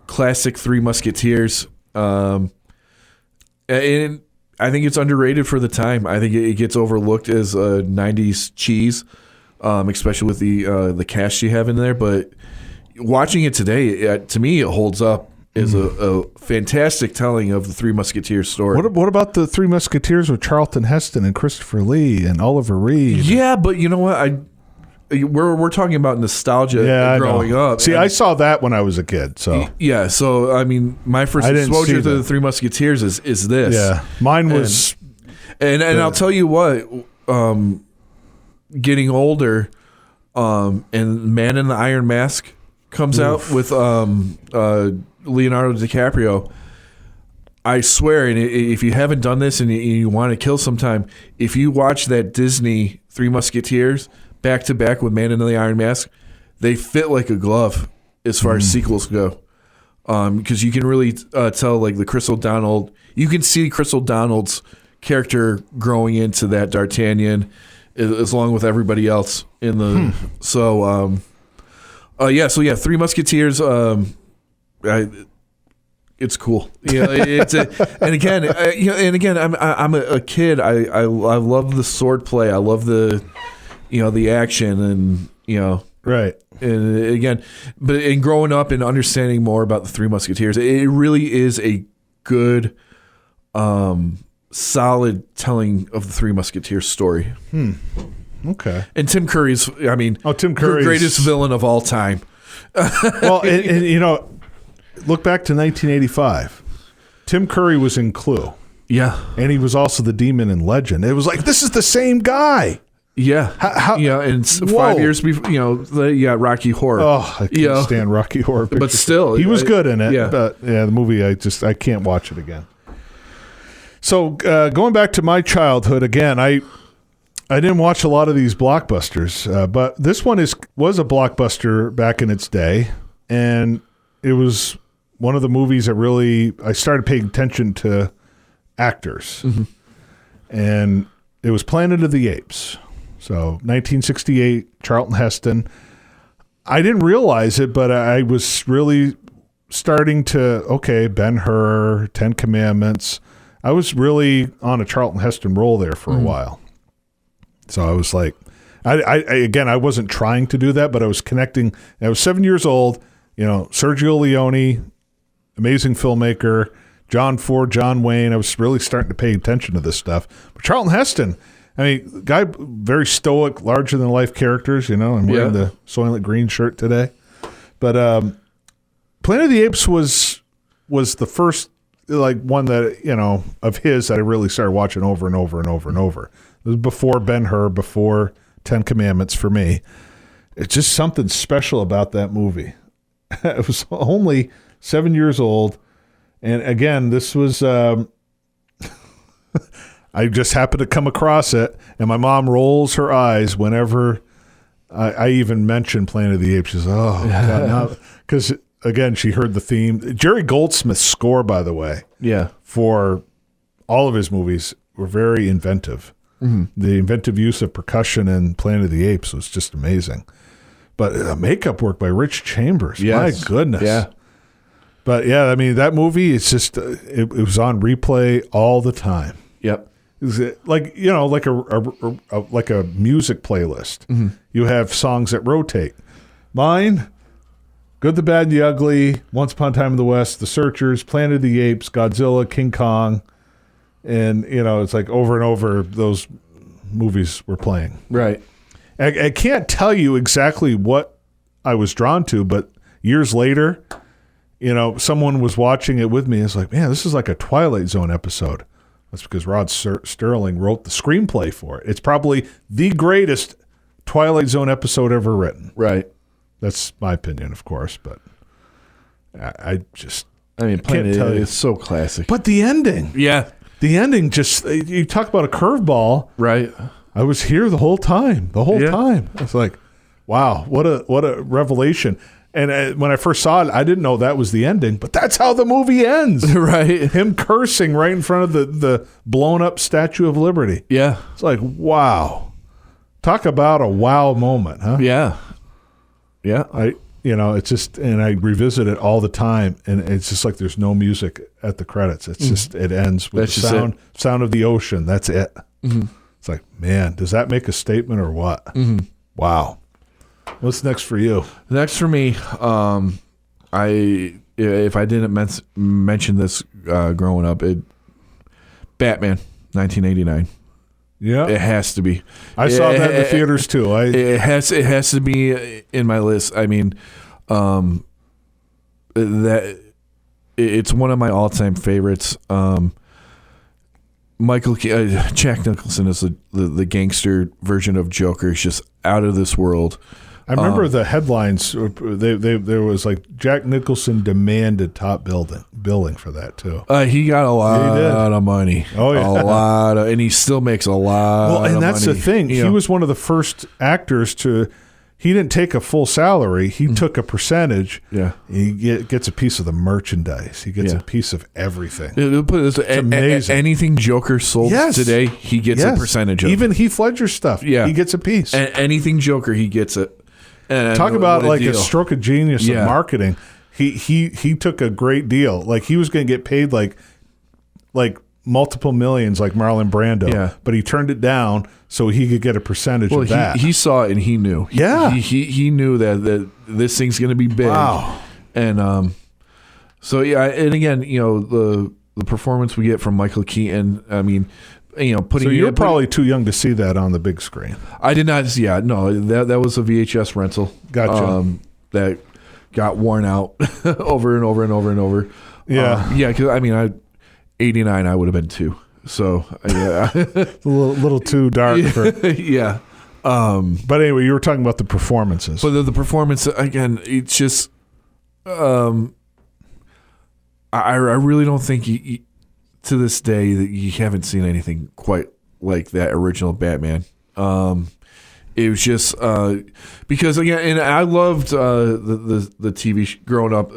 classic Three Musketeers. And I think it's underrated for the time. I think it gets overlooked as a 90s cheese, especially with the cast you have in there. But watching it today, to me, it holds up as a fantastic telling of the Three Musketeers story. What about the Three Musketeers with Charlton Heston and Christopher Lee and Oliver Reed? Yeah, but you know what? We're talking about nostalgia growing up. See, I saw that when I was a kid. So yeah, so I mean, my first exposure to the Three Musketeers is this. Yeah, mine was. And I'll tell you what, getting older, and Man in the Iron Mask comes out with Leonardo DiCaprio. I swear, and if you haven't done this and you want to kill sometime, if you watch that Disney Three Musketeers back to back with Man in the Iron Mask, they fit like a glove as far as sequels go. because you can really tell like the Chris O'Donnell. You can see Chris O'Donnell's character growing into that D'Artagnan, as along with everybody else in the. So, Three Musketeers. It's cool. And again, I'm a kid. I love the sword play. I love the action and right. And again, but in growing up and understanding more about the Three Musketeers, it really is a good, solid telling of the Three Musketeers story. Okay. And Tim Curry's, Tim Curry's greatest villain of all time. Well, and look back to 1985. Tim Curry was in Clue. Yeah. And he was also the demon in Legend. It was like, this is the same guy. Yeah. And 5 years before, you got Rocky Horror. Oh, I can't stand Rocky Horror Picture. But still. He was good in it. Yeah. But the movie, I can't watch it again. So going back to my childhood, again, I didn't watch a lot of these blockbusters, but this one was a blockbuster back in its day. And it was one of the movies that I started paying attention to actors. Mm-hmm. And it was Planet of the Apes. So 1968, Charlton Heston. I didn't realize it, but I was really starting to, Ben-Hur, Ten Commandments. I was really on a Charlton Heston roll there for a while. So I was like, I wasn't trying to do that, but I was connecting. I was 7 years old, Sergio Leone, amazing filmmaker, John Ford, John Wayne. I was really starting to pay attention to this stuff. But Charlton Heston, guy, very stoic, larger than life characters, I'm wearing the Soylent Green shirt today. But Planet of the Apes was the first one that, of his that I really started watching over and over and over and over. It was before Ben-Hur, before Ten Commandments for me. It's just something special about that movie. It was only 7 years old. And again, this was, I just happened to come across it, and my mom rolls her eyes whenever I even mention Planet of the Apes. She's, oh, God, because again, she heard the theme. Jerry Goldsmith's score, by the way, for all of his movies were very inventive. Mm-hmm. The inventive use of percussion in Planet of the Apes was just amazing. But makeup work by Rich Chambers, my goodness. Yeah. But yeah, that movie, it's just, it was on replay all the time. Yep. Is it like like a music playlist? Mm-hmm. You have songs that rotate. Mine, Good, the Bad, and the Ugly, Once Upon a Time in the West, The Searchers, Planet of the Apes, Godzilla, King Kong, and it's like over and over those movies were playing. Right. I can't tell you exactly what I was drawn to, but years later, someone was watching it with me. It's like, man, this is like a Twilight Zone episode. That's because Rod Sterling wrote the screenplay for it. It's probably the greatest Twilight Zone episode ever written. Right. That's my opinion, of course, but I Planet can't tell you. It's so classic. But the ending. Yeah. The ending just, you talk about a curveball. Right. I was here the whole time. It's like, wow, what a revelation. And when I first saw it, I didn't know that was the ending, but that's how the movie ends. Right. Him cursing right in front of the blown up Statue of Liberty. Yeah. It's like, wow. Talk about a wow moment, huh? Yeah. Yeah. It's just, and I revisit it all the time, and it's just like there's no music at the credits. It's just, it ends with the sound of the ocean. That's it. Mm-hmm. It's like, man, does that make a statement or what? Mm-hmm. Wow. What's next for you? Next for me, if I didn't mention this growing up, Batman, 1989. Yeah, it has to be. I saw that in the theaters too. It has to be in my list. That it's one of my all-time favorites. Jack Nicholson is the gangster version of Joker. It's just out of this world. I remember the headlines. There was like Jack Nicholson demanded top billing for that too. He got a lot of money. Oh yeah, and he still makes a lot. Well, and of that's money. the thing. He was one of the first actors to. he didn't take a full salary. He took a percentage. Yeah. He gets a piece of the merchandise. He gets a piece of everything. It's amazing. Anything Joker sold today, he gets a percentage of. Even Heath Ledger stuff. Yeah. He gets a piece. Anything Joker, he gets it. And talk about like a stroke of genius of Yeah. marketing. He took a great deal. Like he was going to get paid like multiple millions like Marlon Brando, but he turned it down so he could get a percentage of that. He saw it and he knew. He knew that this thing's going to be big. Wow. And so yeah, and again, the performance we get from Michael Keaton, I mean, putting. So you're probably too young to see that on the big screen. I did not see. No, that was a VHS rental. Gotcha. That got worn out over and over and over and over. Yeah, because I mean, 89, I would have been 2. So yeah, a little too dark for. Yeah. But anyway, you were talking about the performances. But the performance again, it's just. I really don't think to this day that you haven't seen anything quite like that original Batman. It was just because again, and I loved the TV growing up.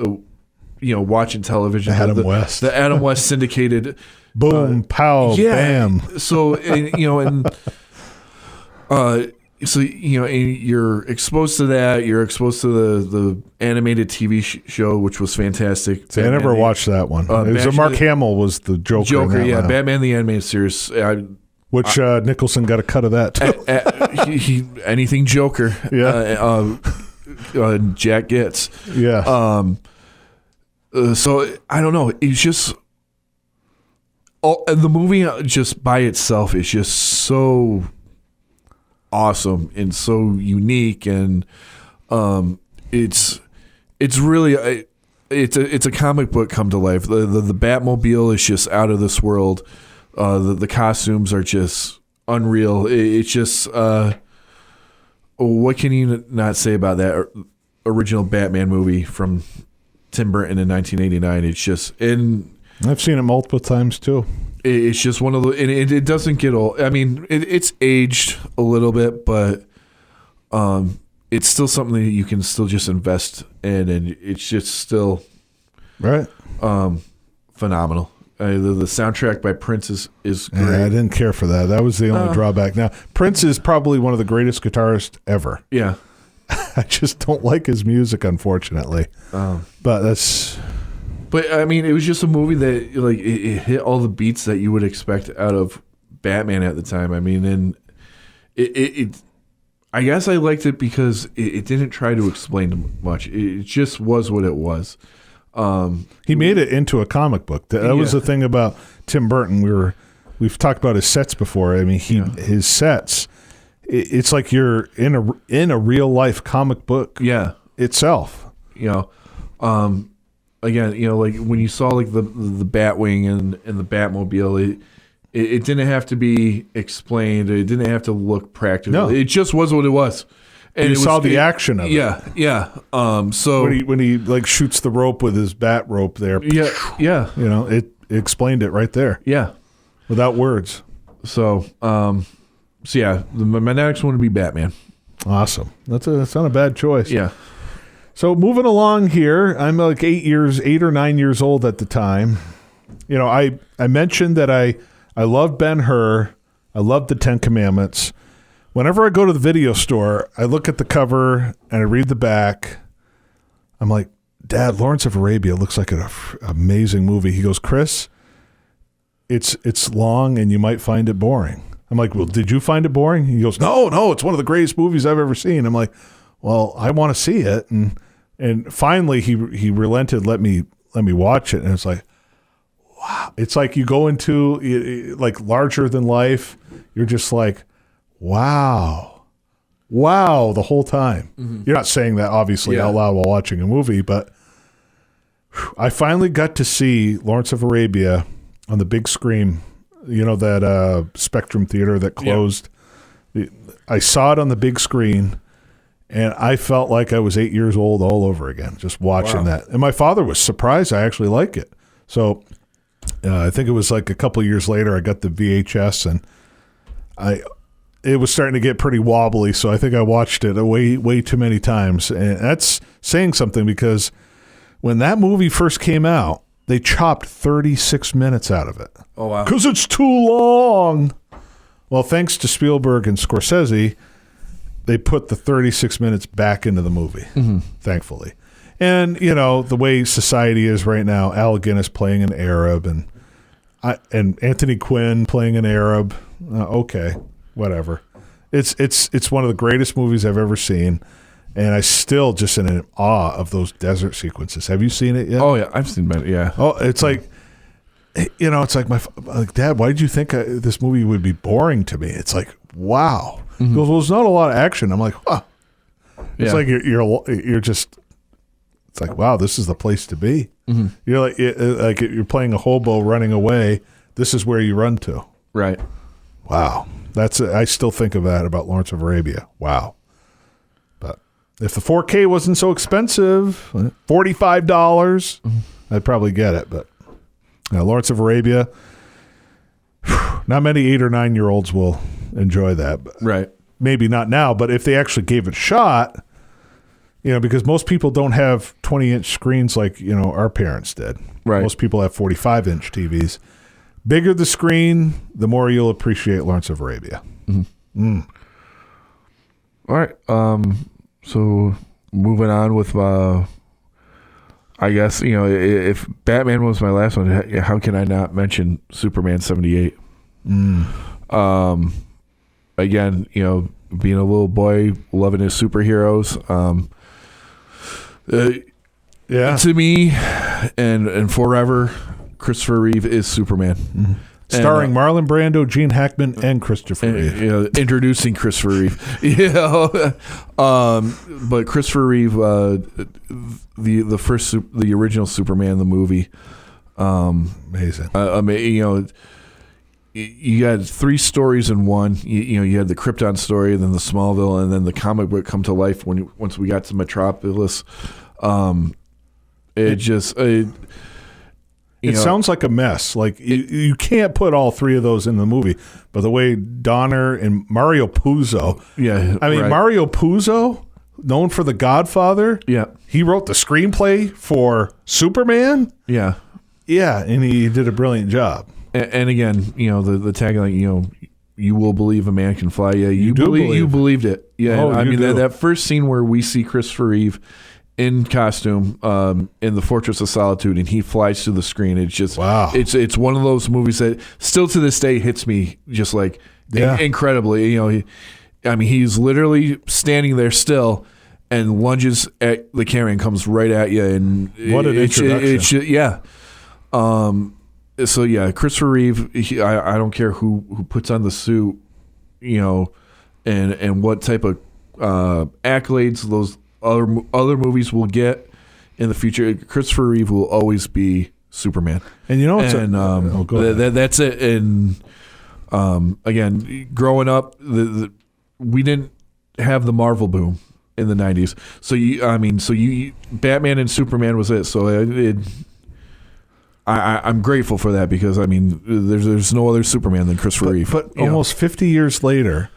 Watching television. The Adam West syndicated. Boom, pow, bam. So so you're exposed to that. You're exposed to the animated TV show, which was fantastic. See, I never watched that one. It was Mark Hamill was the Joker. In that one. Batman the Animated Series. Which Nicholson got a cut of that too. Anything Joker. Yeah. Jack gets. Yeah. So I don't know. It's just the movie just by itself is just so awesome and so unique, and it's really it's a comic book come to life. The Batmobile is just out of this world. The costumes are just unreal. It's just what can you not say about that original Batman movie from Tim Burton in 1989? It's just, and I've seen it multiple times too. It's just one of the, and it doesn't get old. I mean, it's aged a little bit, but it's still something that you can still just invest in, and it's just still right. Phenomenal. The soundtrack by Prince is great. Yeah, I didn't care for that. That was the only drawback. Now, Prince is probably one of the greatest guitarists ever. Yeah. I just don't like his music, unfortunately. But that's. But I mean, it was just a movie that like it hit all the beats that you would expect out of Batman at the time. I mean, and it I guess I liked it because it didn't try to explain much. It just was what it was. He made it into a comic book. That was the thing about Tim Burton. We've talked about his sets before. I mean, his sets. It's like you're in a real life comic book. Itself. Again, like when you saw like the Batwing and the Batmobile, it didn't have to be explained. It didn't have to look practical. No. It just was what it was. And you saw the action of it. Yeah. So when he like shoots the rope with his bat rope there. Yeah. It explained it right there. Yeah. Without words. So yeah, my next one would be Batman. Awesome. That's not a bad choice. Yeah. So moving along here, I'm like 8 or 9 years old at the time. I mentioned that I love Ben-Hur. I love the Ten Commandments. Whenever I go to the video store, I look at the cover and I read the back. I'm like, Dad, Lawrence of Arabia looks like an amazing movie. He goes, Chris, it's long and you might find it boring. I'm like, well, did you find it boring? He goes, no, it's one of the greatest movies I've ever seen. I'm like, well, I want to see it. And finally he relented, let me watch it. And it's like, wow. It's like you go into like larger than life. You're just like, wow, the whole time. Mm-hmm. You're not saying that obviously out loud while watching a movie, but I finally got to see Lawrence of Arabia on the big screen. That Spectrum Theater that closed. Yeah. I saw it on the big screen, and I felt like I was 8 years old all over again, just watching that. And my father was surprised I actually like it. So I think it was like a couple of years later, I got the VHS, and it was starting to get pretty wobbly, so I think I watched it way too many times. And that's saying something, because when that movie first came out, they chopped 36 minutes out of it. Oh, wow. Because it's too long. Well, thanks to Spielberg and Scorsese, they put the 36 minutes back into the movie, thankfully. And, you know, the way society is right now, Al Guinness playing an Arab and Anthony Quinn playing an Arab. Okay, whatever. It's one of the greatest movies I've ever seen. And I still just in awe of those desert sequences. Have you seen it yet? Oh, yeah. I've seen it, yeah. Oh, it's like, you know, it's like Dad, why did you think this movie would be boring to me? It's like, wow. He goes, well, there's not a lot of action. I'm like, huh. It's like you're just, it's like, wow, this is the place to be. You're like you're playing a hobo running away. This is where you run to. Right. Wow. I still think of that about Lawrence of Arabia. Wow. But if the 4K wasn't so expensive, $45, I'd probably get it. But Lawrence of Arabia, not many 8 or 9 year olds will enjoy that. Right. Maybe not now, but if they actually gave it a shot, you know, because most people don't have 20-inch screens like, you know, our parents did. Right. Most people have 45-inch TVs. Bigger the screen, the more you'll appreciate Lawrence of Arabia. All right. So moving on with, I guess, you know, if Batman was my last one, how can I not mention Superman 78? Again, you know, being a little boy, loving his superheroes. To me, and forever, Christopher Reeve is Superman. Starring Marlon Brando, Gene Hackman, and Christopher Reeve. You know, introducing Christopher Reeve. You know, but Christopher Reeve, the original Superman, the movie, amazing. You know, you had 3 stories in one. You know, you had the Krypton story, and then the Smallville, and then the comic book come to life once we got to Metropolis. It sounds like a mess. Like you can't put all 3 of those in the movie. But the way Donner and Mario Puzo, right. Mario Puzo, known for The Godfather, he wrote the screenplay for Superman. And he did a brilliant job. And again, you know, the tagline, you know, you will believe a man can fly. Yeah, you believed it. Yeah, I mean that first scene where we see Christopher Reeve in costume in the Fortress of Solitude, and he flies through the screen. It's just wow. It's one of those movies that still to this day hits me just like incredibly. You know, he's literally standing there still and lunges at the camera and comes right at you. And what an introduction! So Christopher Reeve. I don't care who puts on the suit, you know, and what type of accolades those other movies will get in the future. Christopher Reeve will always be Superman. And you know, that's it. And again, growing up, we didn't have the Marvel boom in the 90s. So Batman and Superman was it. So I'm grateful for that, because I mean, there's no other Superman than Christopher Reeve. But almost 50 years later,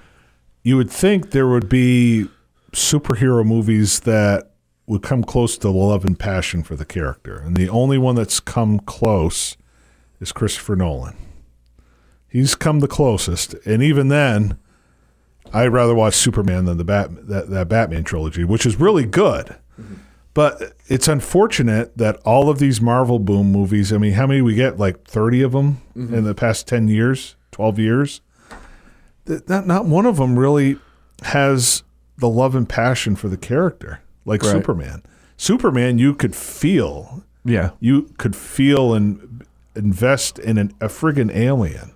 you would think there would be superhero movies that would come close to love and passion for the character. And the only one that's come close is Christopher Nolan. He's come the closest. And even then, I'd rather watch Superman than that Batman trilogy, which is really good. But it's unfortunate that all of these Marvel boom movies, I mean, how many we get? Like 30 of them in the past 10 years, 12 years? Not one of them really has the love and passion for the character like Superman. Superman, you could feel. Yeah. You could feel and invest in a friggin' alien.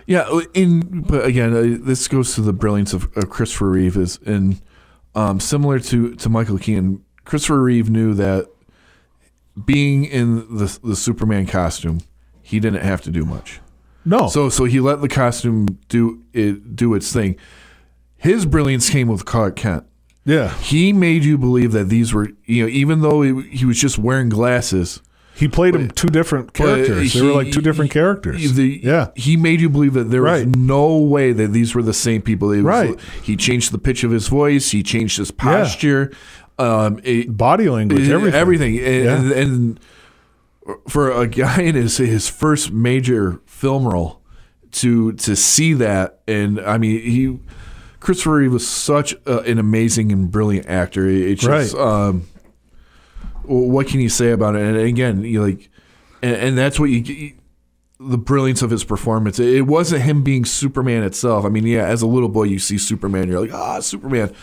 Yeah. But again, this goes to the brilliance of Christopher Reeve similar to Michael Keaton. Christopher Reeve knew that being in the Superman costume, he didn't have to do much. No. So he let the costume do its thing. His brilliance came with Clark Kent. Yeah. He made you believe that these were, you know, even though he was just wearing glasses, He played him two different characters. They were like two different characters. He made you believe that there was no way that these were the same people. He changed the pitch of his voice. He changed his posture. Body language, everything. And for a guy in his first major film role to see that, and I mean, Christopher Reeve was such an amazing and brilliant actor. It's just, what can you say about it? And again, and that's what the brilliance of his performance. It wasn't him being Superman itself. I mean, as a little boy, you see Superman, you're like, Superman.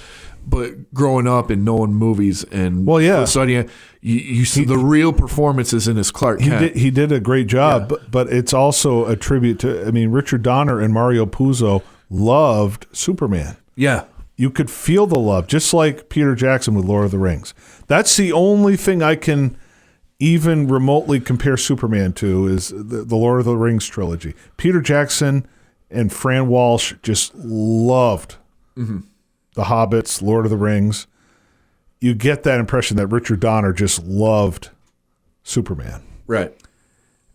But growing up and knowing movies and studying, you see the real performances in his Clark Kent. He did a great job, but it's also a tribute to, I mean, Richard Donner and Mario Puzo loved Superman. Yeah. You could feel the love, just like Peter Jackson with Lord of the Rings. That's the only thing I can even remotely compare Superman to is the Lord of the Rings trilogy. Peter Jackson and Fran Walsh just loved The Hobbits, Lord of the Rings. You get that impression that Richard Donner just loved Superman. Right.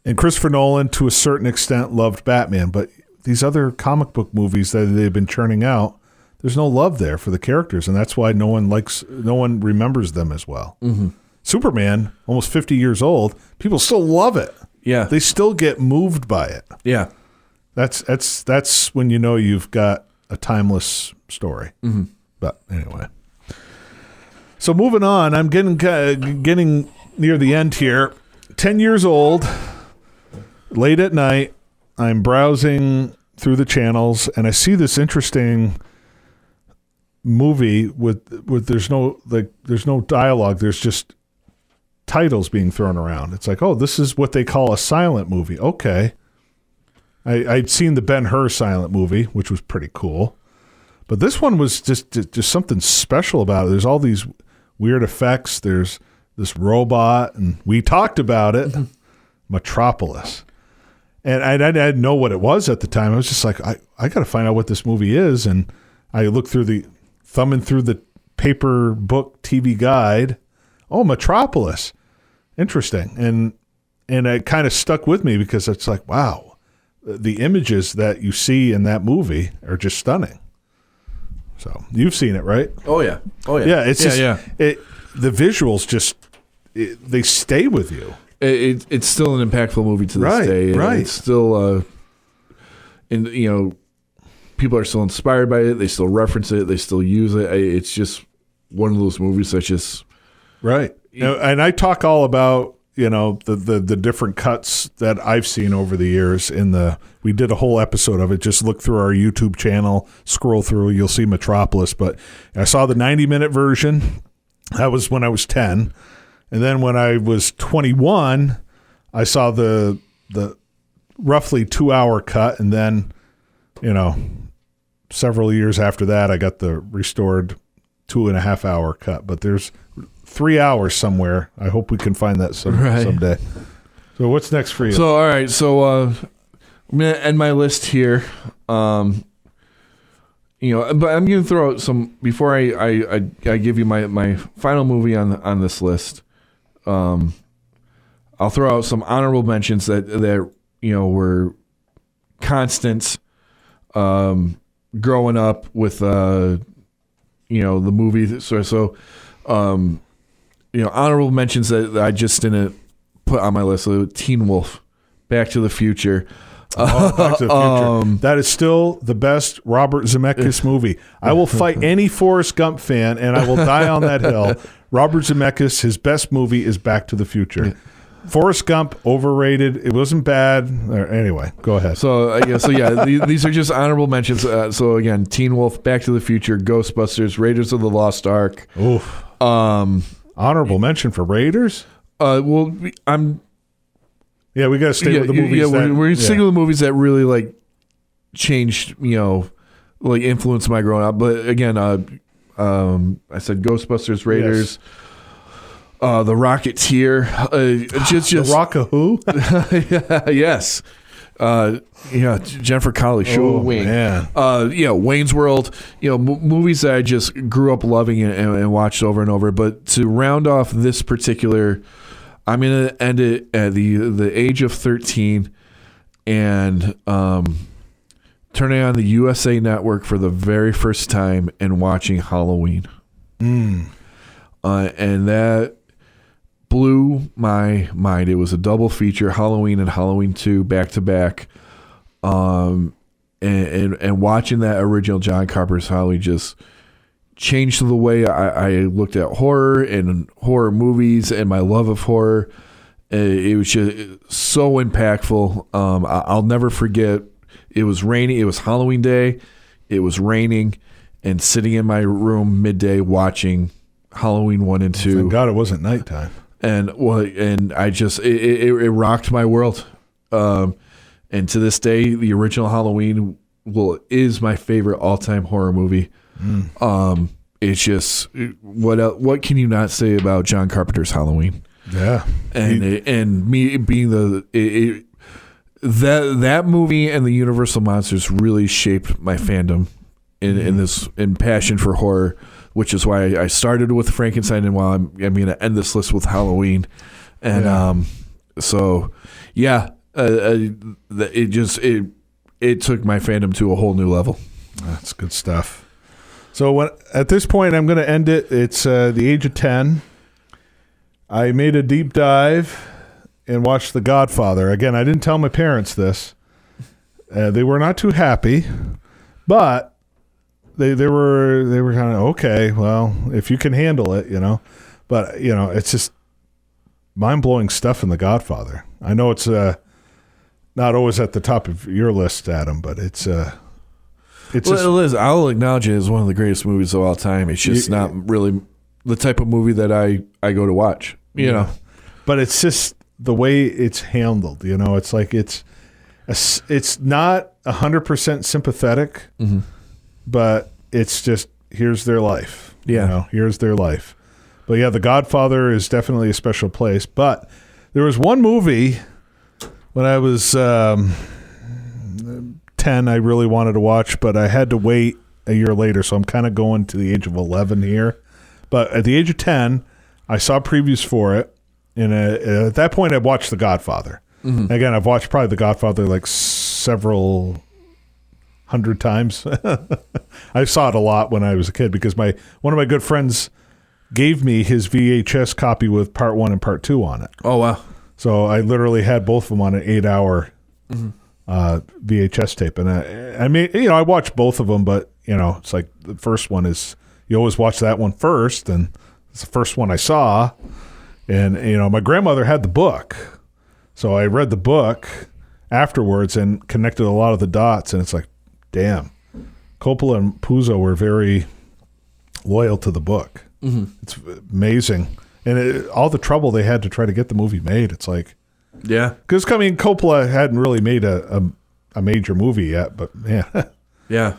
And Christopher Nolan, to a certain extent, loved Batman. But these other comic book movies that they've been churning out, there's no love there for the characters, and that's why no one remembers them as well. Mm-hmm. Superman, almost 50 years old, people still love it. Yeah, they still get moved by it. Yeah, that's when you know you've got a timeless story. Mm-hmm. But anyway, so moving on, I'm getting near the end here. 10 years old, late at night, I'm browsing through the channels, and I see this interesting movie with there's no dialogue. There's just titles being thrown around. It's like, oh, this is what they call a silent movie. Okay. I'd seen the Ben-Hur silent movie, which was pretty cool. But this one was just something special about it. There's all these weird effects. There's this robot, and we talked about it, Metropolis. And I didn't know what it was at the time. I was just like, I got to find out what this movie is. And I looked thumbing through the paper book TV guide. Oh, Metropolis. Interesting. And it kind of stuck with me because it's like, wow, the images that you see in that movie are just stunning. So you've seen it, right? Oh yeah. Yeah. It's the visuals they stay with you. It's still an impactful movie to this day. Right. It's still, people are still inspired by it. They still reference it. They still use it. It's just one of those movies that's just right. And I talk all about the different cuts that I've seen over the years. We did a whole episode of it. Just look through our YouTube channel, scroll through, you'll see Metropolis. But I saw the 90-minute version. That was when I was 10. And then when I was 21, I saw the roughly 2-hour cut. And then, several years after that, I got the restored 2.5-hour cut. But there's 3 hours somewhere. I hope we can find that someday. So what's next for you? So, all right. So I'm going to end my list here. But I'm going to throw out some, before I give you my final movie on this list. I'll throw out some honorable mentions that were constants growing up with the movie. So honorable mentions that I just didn't put on my list. So Teen Wolf, Back to the Future. Back to the Future. That is still the best Robert Zemeckis movie. I will fight any Forrest Gump fan, and I will die on that hill. Robert Zemeckis, his best movie is Back to the Future. Forrest Gump, overrated. It wasn't bad. Anyway, go ahead. So these are just honorable mentions. So again, Teen Wolf, Back to the Future, Ghostbusters, Raiders of the Lost Ark. Oof. Honorable mention for Raiders? We got to stay with the movies. We're sticking with the movies that really changed, influenced my growing up. But again, I said Ghostbusters, Raiders, The Rocketeer, just The Rock of who? Yes. Jennifer Connelly, Wayne. Man. Wayne's World, movies that I just grew up loving and watched over and over. But to round off this particular I'm gonna end it at the age of 13, and turning on the USA Network for the very first time and watching Halloween. And that blew my mind. It was a double feature, Halloween and Halloween 2, back to back. And watching that original John Carpenter's Halloween just changed the way I looked at horror and horror movies and my love of horror. It was just so impactful. I'll never forget. It was raining. It was Halloween day. It was raining, and sitting in my room midday watching Halloween 1 and 2. Thank God it wasn't nighttime. And I just it rocked my world. And to this day, the original Halloween is my favorite all-time horror movie. It's just what can you not say about John Carpenter's Halloween? Yeah, and me being that movie and the Universal monsters really shaped my fandom in passion for horror, which is why I started with Frankenstein, and while I'm going to end this list with Halloween, and it took my fandom to a whole new level. That's good stuff. So at this point, I'm going to end it. It's the age of 10. I made a deep dive and watched The Godfather. Again, I didn't tell my parents this. They were not too happy, but they were kind of, okay, well, if you can handle it, But, it's just mind-blowing stuff in The Godfather. I know it's not always at the top of your list, Adam, but it's Liz, I'll acknowledge it as one of the greatest movies of all time. It's just not really the type of movie that I go to watch, you know. But it's just the way it's handled, It's like it's not 100% sympathetic, but it's just, here's their life. Here's their life. But yeah, The Godfather is definitely a special place. But there was one movie when I was 10 I really wanted to watch, but I had to wait a year later, so I'm kind of going to the age of 11 here. But at the age of 10, I saw previews for it, and at that point, I watched The Godfather. Again, I've watched probably The Godfather like several hundred times. I saw it a lot when I was a kid because one of my good friends gave me his VHS copy with part 1 and part 2 on it. Oh, wow. So I literally had both of them on an 8-hour VHS tape. And I mean, I watched both of them, but, it's like the first one is, you always watch that one first, and it's the first one I saw. And, my grandmother had the book. So I read the book afterwards and connected a lot of the dots, and it's like, damn, Coppola and Puzo were very loyal to the book. It's amazing. And all the trouble they had to try to get the movie made, it's like, yeah. Because, Coppola hadn't really made a major movie yet, but yeah. Yeah.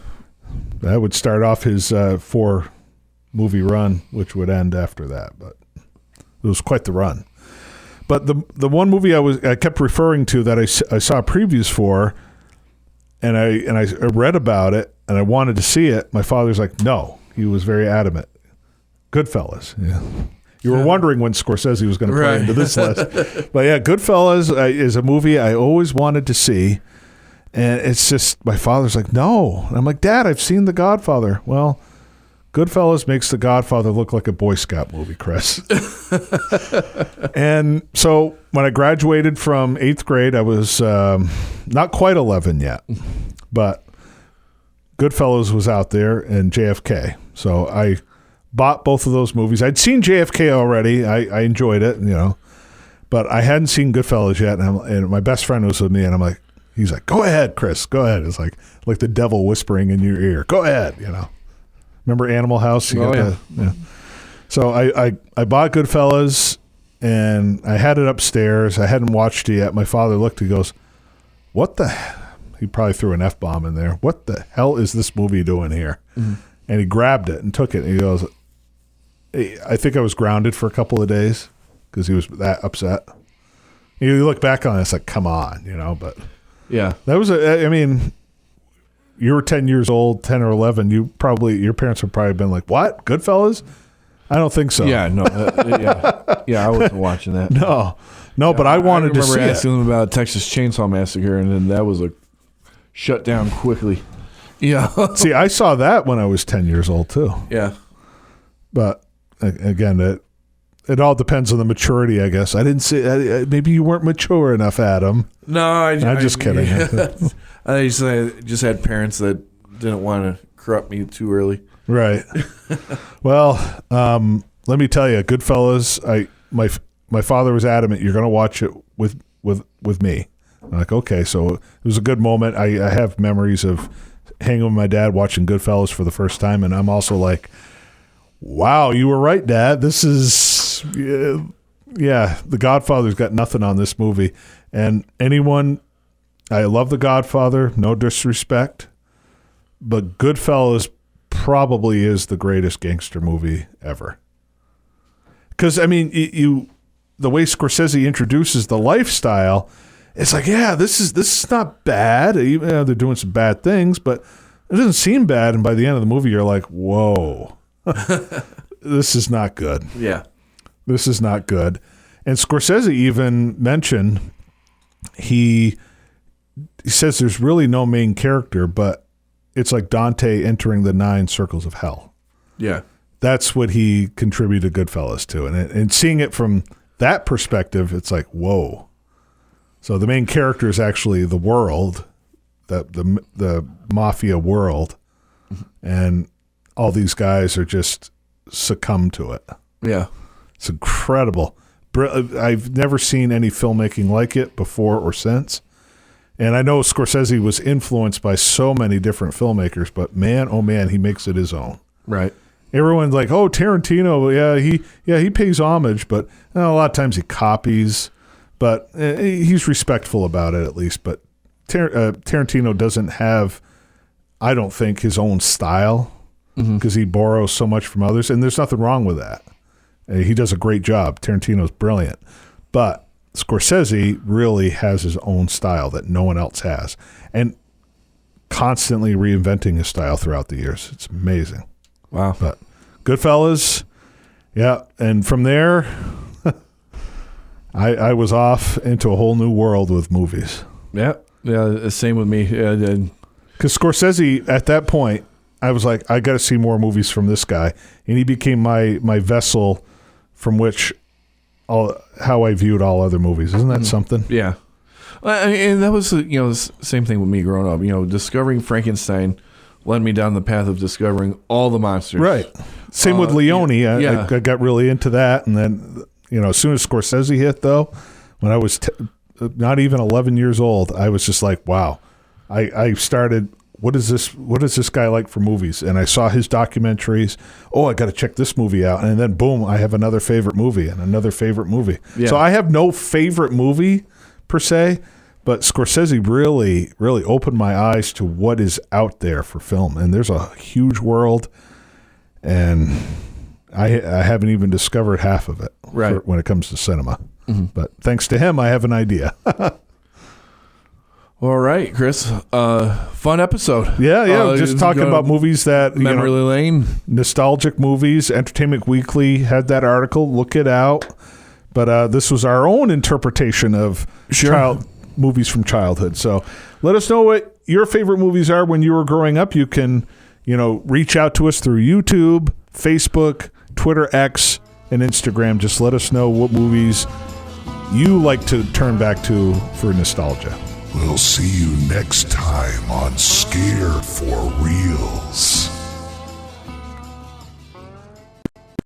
That would start off his 4-movie run, which would end after that. But it was quite the run. But the one movie I kept referring to that I saw previews for, and I read about it, and I wanted to see it. My father's like, no. He was very adamant. Goodfellas. Yeah. You were wondering when Scorsese was going to play into this list. But yeah, Goodfellas is a movie I always wanted to see. And it's just, my father's like, no. And I'm like, Dad, I've seen The Godfather. Well, Goodfellas makes The Godfather look like a Boy Scout movie, Chris. And so when I graduated from 8th grade, I was not quite 11 yet. But Goodfellas was out there and JFK. So I bought both of those movies. I'd seen JFK already. I enjoyed it, but I hadn't seen Goodfellas yet. And my best friend was with me, and he's like, go ahead, Chris, go ahead. It's like the devil whispering in your ear. Go ahead, Remember Animal House? So I bought Goodfellas, and I had it upstairs. I hadn't watched it yet. My father looked, he goes, what the he probably threw an F-bomb in there. What the hell is this movie doing here? And he grabbed it and took it, and he goes, I think I was grounded for a couple of days because he was that upset. You look back on it, it's like, come on, but yeah, that was you were 10 years old, 10 or 11. Your parents would probably been like, what? Goodfellas? I don't think so. Yeah, no, yeah, I wasn't watching that. No, but I wanted to see remember it. asking them about Texas Chainsaw Massacre, and then that was shut down quickly. Yeah. See, I saw that when I was 10 years old too. Yeah. But again, it all depends on the maturity, I guess. I didn't see. Maybe you weren't mature enough, Adam. No, I'm just kidding. I just had parents that didn't want to corrupt me too early. Right. Well, let me tell you, Goodfellas. My father was adamant. You're going to watch it with me. I'm like, okay. So it was a good moment. I have memories of hanging with my dad watching Goodfellas for the first time, and I'm also like, wow, you were right, Dad. This is, The Godfather's got nothing on this movie. And I love The Godfather, no disrespect, but Goodfellas probably is the greatest gangster movie ever. Because, I mean, the way Scorsese introduces the lifestyle, it's like, yeah, this is not bad. Even they're doing some bad things, but it doesn't seem bad. And by the end of the movie, you're like, whoa. This is not good. Yeah. This is not good. And Scorsese even mentioned he says there's really no main character, but it's like Dante entering the 9 circles of hell. Yeah. That's what he contributed Goodfellas to. And seeing it from that perspective, it's like, whoa. So the main character is actually the world, the mafia world, and all these guys are just succumb to it. Yeah. It's incredible. I've never seen any filmmaking like it before or since. And I know Scorsese was influenced by so many different filmmakers, but man, oh man, he makes it his own. Right. Everyone's like, oh, Tarantino, he pays homage, but a lot of times he copies, but he's respectful about it at least. But Tarantino doesn't have, I don't think, his own style. Because he borrows so much from others, and there's nothing wrong with that. He does a great job. Tarantino's brilliant. But Scorsese really has his own style that no one else has, and constantly reinventing his style throughout the years. It's amazing. Wow. But Goodfellas, yeah. And from there, I was off into a whole new world with movies. Yeah. Yeah, same with me. Because Scorsese, at that point, I was like, I got to see more movies from this guy, and he became my vessel from which how I viewed all other movies. Isn't that something? Yeah, and that was the same thing with me growing up. Discovering Frankenstein led me down the path of discovering all the monsters. Right. Same with Leone. Yeah. I got really into that, and then as soon as Scorsese hit, though, when I was not even 11 years old, I was just like, wow. I started. What is this guy like for movies? And I saw his documentaries. Oh, I got to check this movie out. And then boom, I have another favorite movie and another favorite movie. Yeah. So I have no favorite movie per se, but Scorsese really, really opened my eyes to what is out there for film. And there's a huge world, and I haven't even discovered half of it when it comes to cinema. Mm-hmm. But thanks to him, I have an idea. All right, Chris. Fun episode. Yeah. Just talking about movies that memory lane, nostalgic movies. Entertainment Weekly had that article. Look it out. But this was our own interpretation of movies from childhood. So let us know what your favorite movies are when you were growing up. You can, reach out to us through YouTube, Facebook, Twitter, X, and Instagram. Just let us know what movies you like to turn back to for nostalgia. We'll see you next time on Scared for Reals.